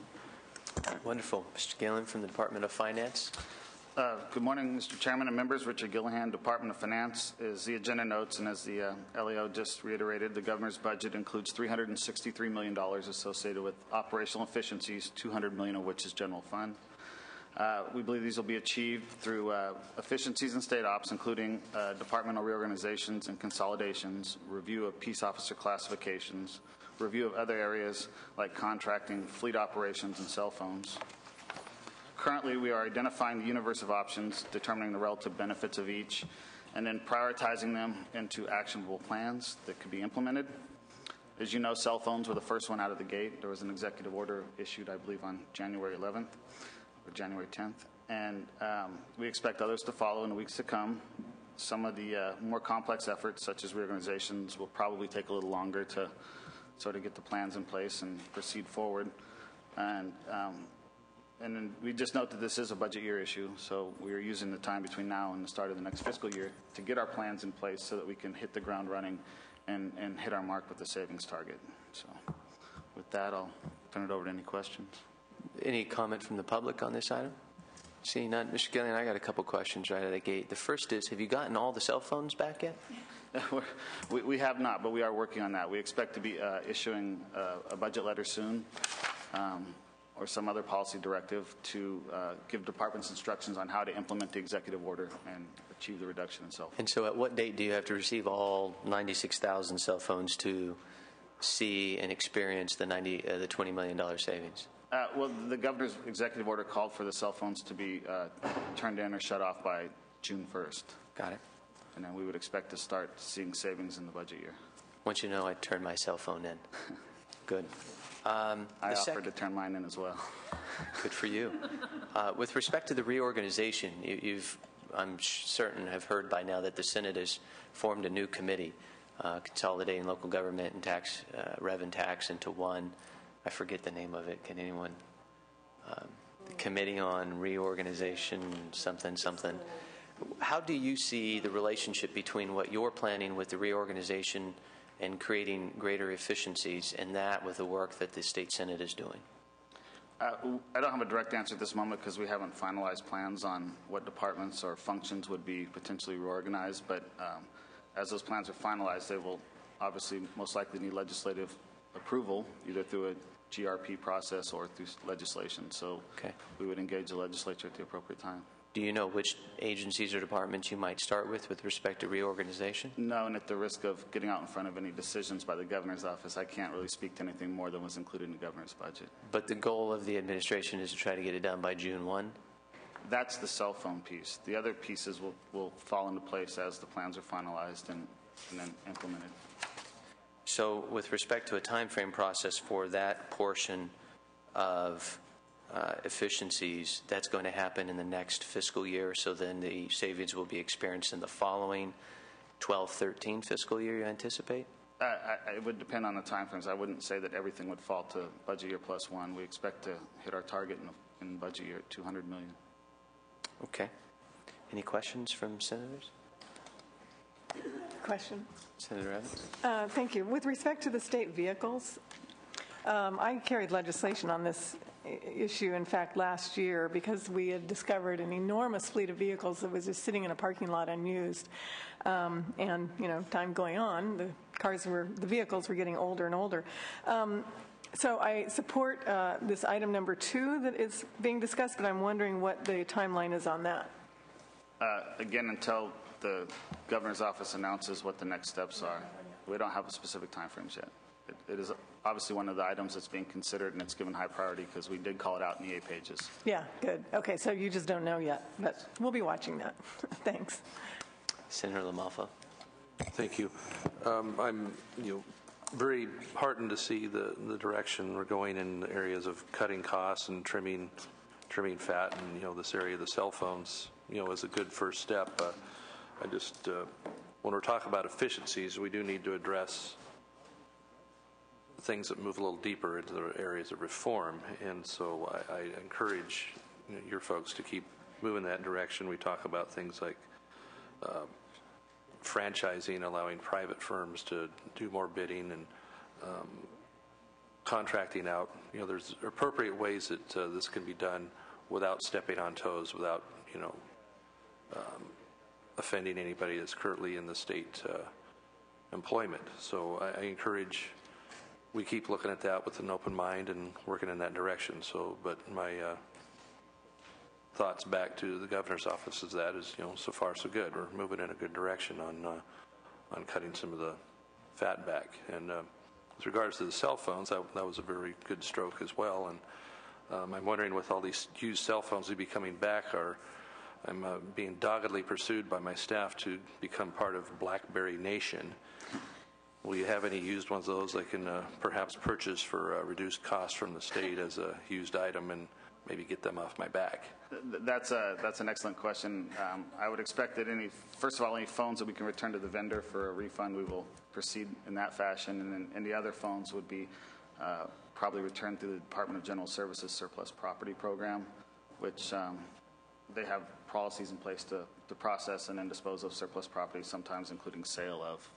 Speaker 1: Wonderful. Mr. Gillen from the Department of Finance.
Speaker 23: Good morning, Mr. Chairman and members. Richard Gillihan, Department of Finance. As the agenda notes and as the LAO just reiterated, the governor's budget includes $363 million associated with operational efficiencies, $200 million of which is general fund. We believe these will be achieved through efficiencies in state ops, including departmental reorganizations and consolidations, review of peace officer classifications, review of other areas like contracting, fleet operations, and cell phones. Currently, we are identifying the universe of options, determining the relative benefits of each, and then prioritizing them into actionable plans that could be implemented. As you know, cell phones were the first one out of the gate. There was an executive order issued, I believe, on January 11th. Or January 10th, and we expect others to follow in the weeks to come. Some of the more complex efforts, such as reorganizations, will probably take a little longer to sort of get the plans in place and proceed forward. And then we just note that this is a budget year issue, so we are using the time between now and the start of the next fiscal year to get our plans in place so that we can hit the ground running and hit our mark with the savings target. So with that, I'll turn it over to any questions.
Speaker 1: Any comment from the public on this item? Seeing none. Mr. Gillian, I got a couple questions right out of the gate. The first is, have you gotten all the cell phones back yet?
Speaker 23: We have not, but we are working on that. We expect to be issuing a budget letter soon or some other policy directive to give departments instructions on how to implement the executive order and achieve the reduction in cell phones.
Speaker 1: And so at what date do you have to receive all 96,000 cell phones to see and experience the $20 million savings?
Speaker 23: Well, the governor's executive order called for the cell phones to be turned in or shut off by June 1st.
Speaker 1: Got it.
Speaker 23: And then we would expect to start seeing savings in the budget year.
Speaker 1: Once you know, I turned my cell phone in. Good.
Speaker 23: I offered to turn mine in as well.
Speaker 1: Good for you. With respect to the reorganization, I'm certain have heard by now that the Senate has formed a new committee. consolidating local government and tax, rev and tax into one. I forget the name of it. Can anyone? The Committee on Reorganization, something. How do you see the relationship between what you're planning with the reorganization and creating greater efficiencies, and that with the work that the State Senate is doing?
Speaker 23: I don't have a direct answer at this moment because we haven't finalized plans on what departments or functions would be potentially reorganized, but as those plans are finalized, they will obviously most likely need legislative approval, either through a GRP process or through legislation. So we would engage the legislature at the appropriate time.
Speaker 1: Do you know which agencies or departments you might start with respect to reorganization?
Speaker 23: No, and at the risk of getting out in front of any decisions by the governor's office, I can't really speak to anything more than was included in the governor's budget.
Speaker 1: But the goal of the administration is to try to get it done by June 1?
Speaker 23: That's the cell phone piece. The other pieces will fall into place as the plans are finalized and then implemented.
Speaker 1: So with respect to a time frame process for that portion of efficiencies, that's going to happen in the next fiscal year, so then the savings will be experienced in the following 12-13 fiscal year, you anticipate?
Speaker 23: It would depend on the timeframes. I wouldn't say that everything would fall to budget year +1. We expect to hit our target in budget year at $200 million.
Speaker 1: Okay. Any questions from senators?
Speaker 3: Question.
Speaker 1: Senator Evans?
Speaker 3: Thank you. With respect to the state vehicles, I carried legislation on this issue, in fact, last year, because we had discovered an enormous fleet of vehicles that was just sitting in a parking lot unused. And, time going on, the vehicles were getting older and older. So I support this item number 2 that is being discussed, but I'm wondering what the timeline is on that.
Speaker 23: Again, until the governor's office announces what the next steps are, we don't have a specific timeframes yet. It is obviously one of the items that's being considered, and it's given high priority because we did call it out in the 8 pages.
Speaker 3: Yeah, good. Okay, so you just don't know yet, but we'll be watching that. Thanks.
Speaker 1: Senator LaMalfa.
Speaker 2: Thank you. I'm very heartened to see the direction we're going in the areas of cutting costs and trimming fat, and this area of the cell phones is a good first step. I just when we're talking about efficiencies, we do need to address things that move a little deeper into the areas of reform, and so I encourage your folks to keep moving that direction. We talk about things like franchising, allowing private firms to do more bidding, and contracting out. There's appropriate ways that this can be done without stepping on toes, without offending anybody that's currently in the state employment. So I encourage we keep looking at that with an open mind and working in that direction. So, but my thoughts back to the governor's office is so far so good. We're moving in a good direction on cutting some of the fat back. And with regards to the cell phones, that was a very good stroke as well. And I'm wondering, with all these used cell phones to be coming back, I'm being doggedly pursued by my staff to become part of BlackBerry Nation. Will you have any used ones of those I can perhaps purchase for reduced cost from the state as a used item and maybe get them off my back?
Speaker 23: That's an excellent question. I would expect that first of all, any phones that we can return to the vendor for a refund, we will proceed in that fashion. And then any other phones would be probably returned through the Department of General Services Surplus Property Program, which they have policies in place to process and then dispose of surplus property, sometimes including sale of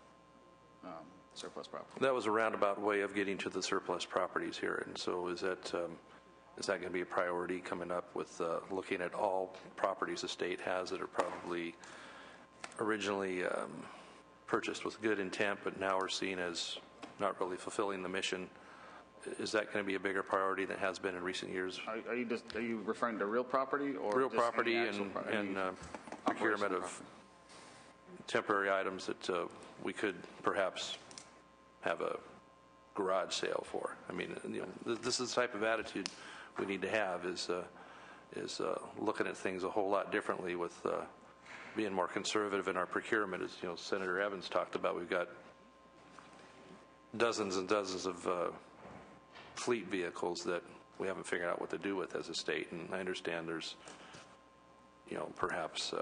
Speaker 23: surplus property.
Speaker 2: That was a roundabout way of getting to the surplus properties here. And so is that going to be a priority coming up with looking at all properties the state has that are probably originally purchased with good intent, but now are seen as not really fulfilling the mission? Is that going to be a bigger priority than it has been in recent years?
Speaker 23: Are you referring to real property or
Speaker 2: real
Speaker 23: just
Speaker 2: property
Speaker 23: and
Speaker 2: procurement of temporary items that we could perhaps have a garage sale for? I mean, this is the type of attitude we need to have, is looking at things a whole lot differently, with being more conservative in our procurement. As Senator Evans talked about, we've got dozens and dozens of fleet vehicles that we haven't figured out what to do with as a state. And I understand there's perhaps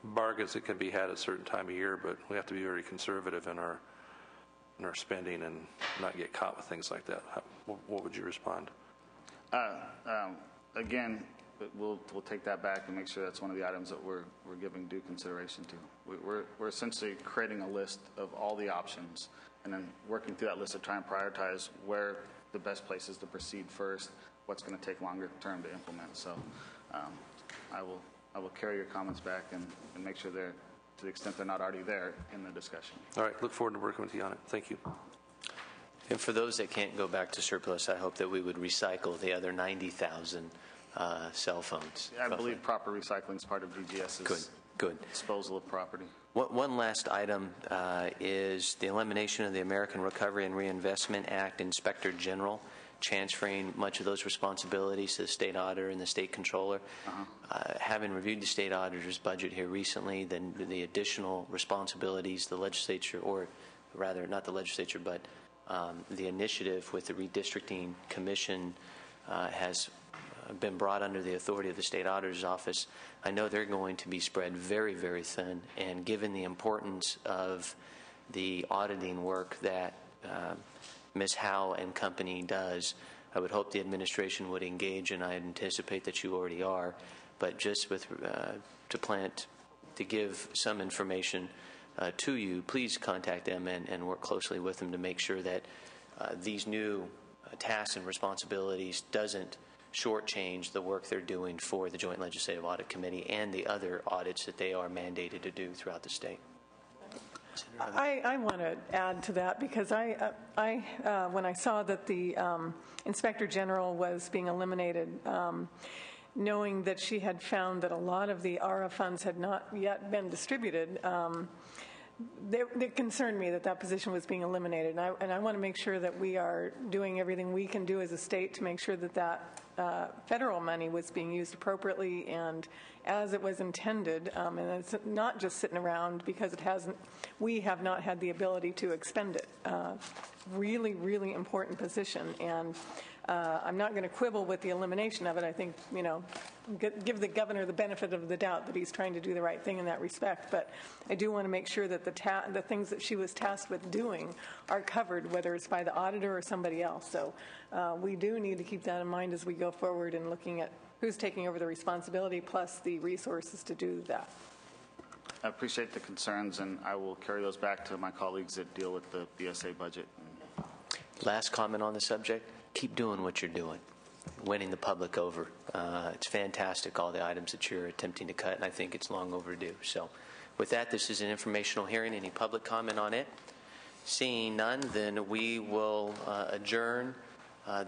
Speaker 2: bargains that can be had at a certain time of year, but we have to be very conservative in our our spending and not get caught with things like that. What would you respond?
Speaker 23: Again, we'll take that back and make sure that's one of the items that we're giving due consideration to. We're essentially creating a list of all the options and then working through that list to try and prioritize where the best places to proceed first, what's going to take longer term to implement. So I will carry your comments back and make sure they're, to the extent they're not already there, in the discussion.
Speaker 2: All right. Look forward to working with you on it. Thank you.
Speaker 1: And for those that can't go back to surplus, I hope that we would recycle the other 90,000 cell phones.
Speaker 23: I believe proper recycling is part of DGS's
Speaker 1: good
Speaker 23: disposal of property.
Speaker 1: One last item is the elimination of the American Recovery and Reinvestment Act Inspector General, transferring much of those responsibilities to the state auditor and the state controller. Having reviewed the state auditor's budget here recently, then the additional responsibilities the legislature, or rather not the legislature, but the initiative with the redistricting commission has been brought under the authority of the state auditor's office. I know they're going to be spread very, very thin, and given the importance of the auditing work that Ms. Howe and company does, I would hope the administration would engage, and I anticipate that you already are, but just with to give some information to you, please contact them and work closely with them to make sure that these new tasks and responsibilities doesn't shortchange the work they're doing for the Joint Legislative Audit Committee and the other audits that they are mandated to do throughout the state.
Speaker 3: I want to add to that because when I saw that the Inspector General was being eliminated, knowing that she had found that a lot of the ARA funds had not yet been distributed, it concerned me that position was being eliminated. And I want to make sure that we are doing everything we can do as a state to make sure that federal money was being used appropriately and as it was intended, and it's not just sitting around because we have not had the ability to expend it. Really, really important position, and I'm not going to quibble with the elimination of it. I think, give the governor the benefit of the doubt that he's trying to do the right thing in that respect, but I do want to make sure that the things that she was tasked with doing are covered, whether it's by the auditor or somebody else. So we do need to keep that in mind as we go forward in looking at who's taking over the responsibility plus the resources to do that.
Speaker 23: I appreciate the concerns, and I will carry those back to my colleagues that deal with the BSA budget.
Speaker 1: Last comment on the subject, keep doing what you're doing, winning the public over. It's fantastic, all the items that you're attempting to cut, and I think it's long overdue. So with that, this is an informational hearing. Any public comment on it? Seeing none, then we will adjourn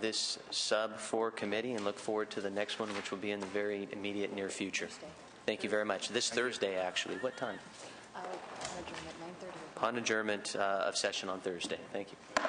Speaker 1: this sub-4 committee and look forward to the next one, which will be in the very immediate near future. Thank you very much. This Thursday, actually. What time?
Speaker 6: Upon adjournment, 9:30.
Speaker 1: Upon adjournment of session on Thursday. Thank you.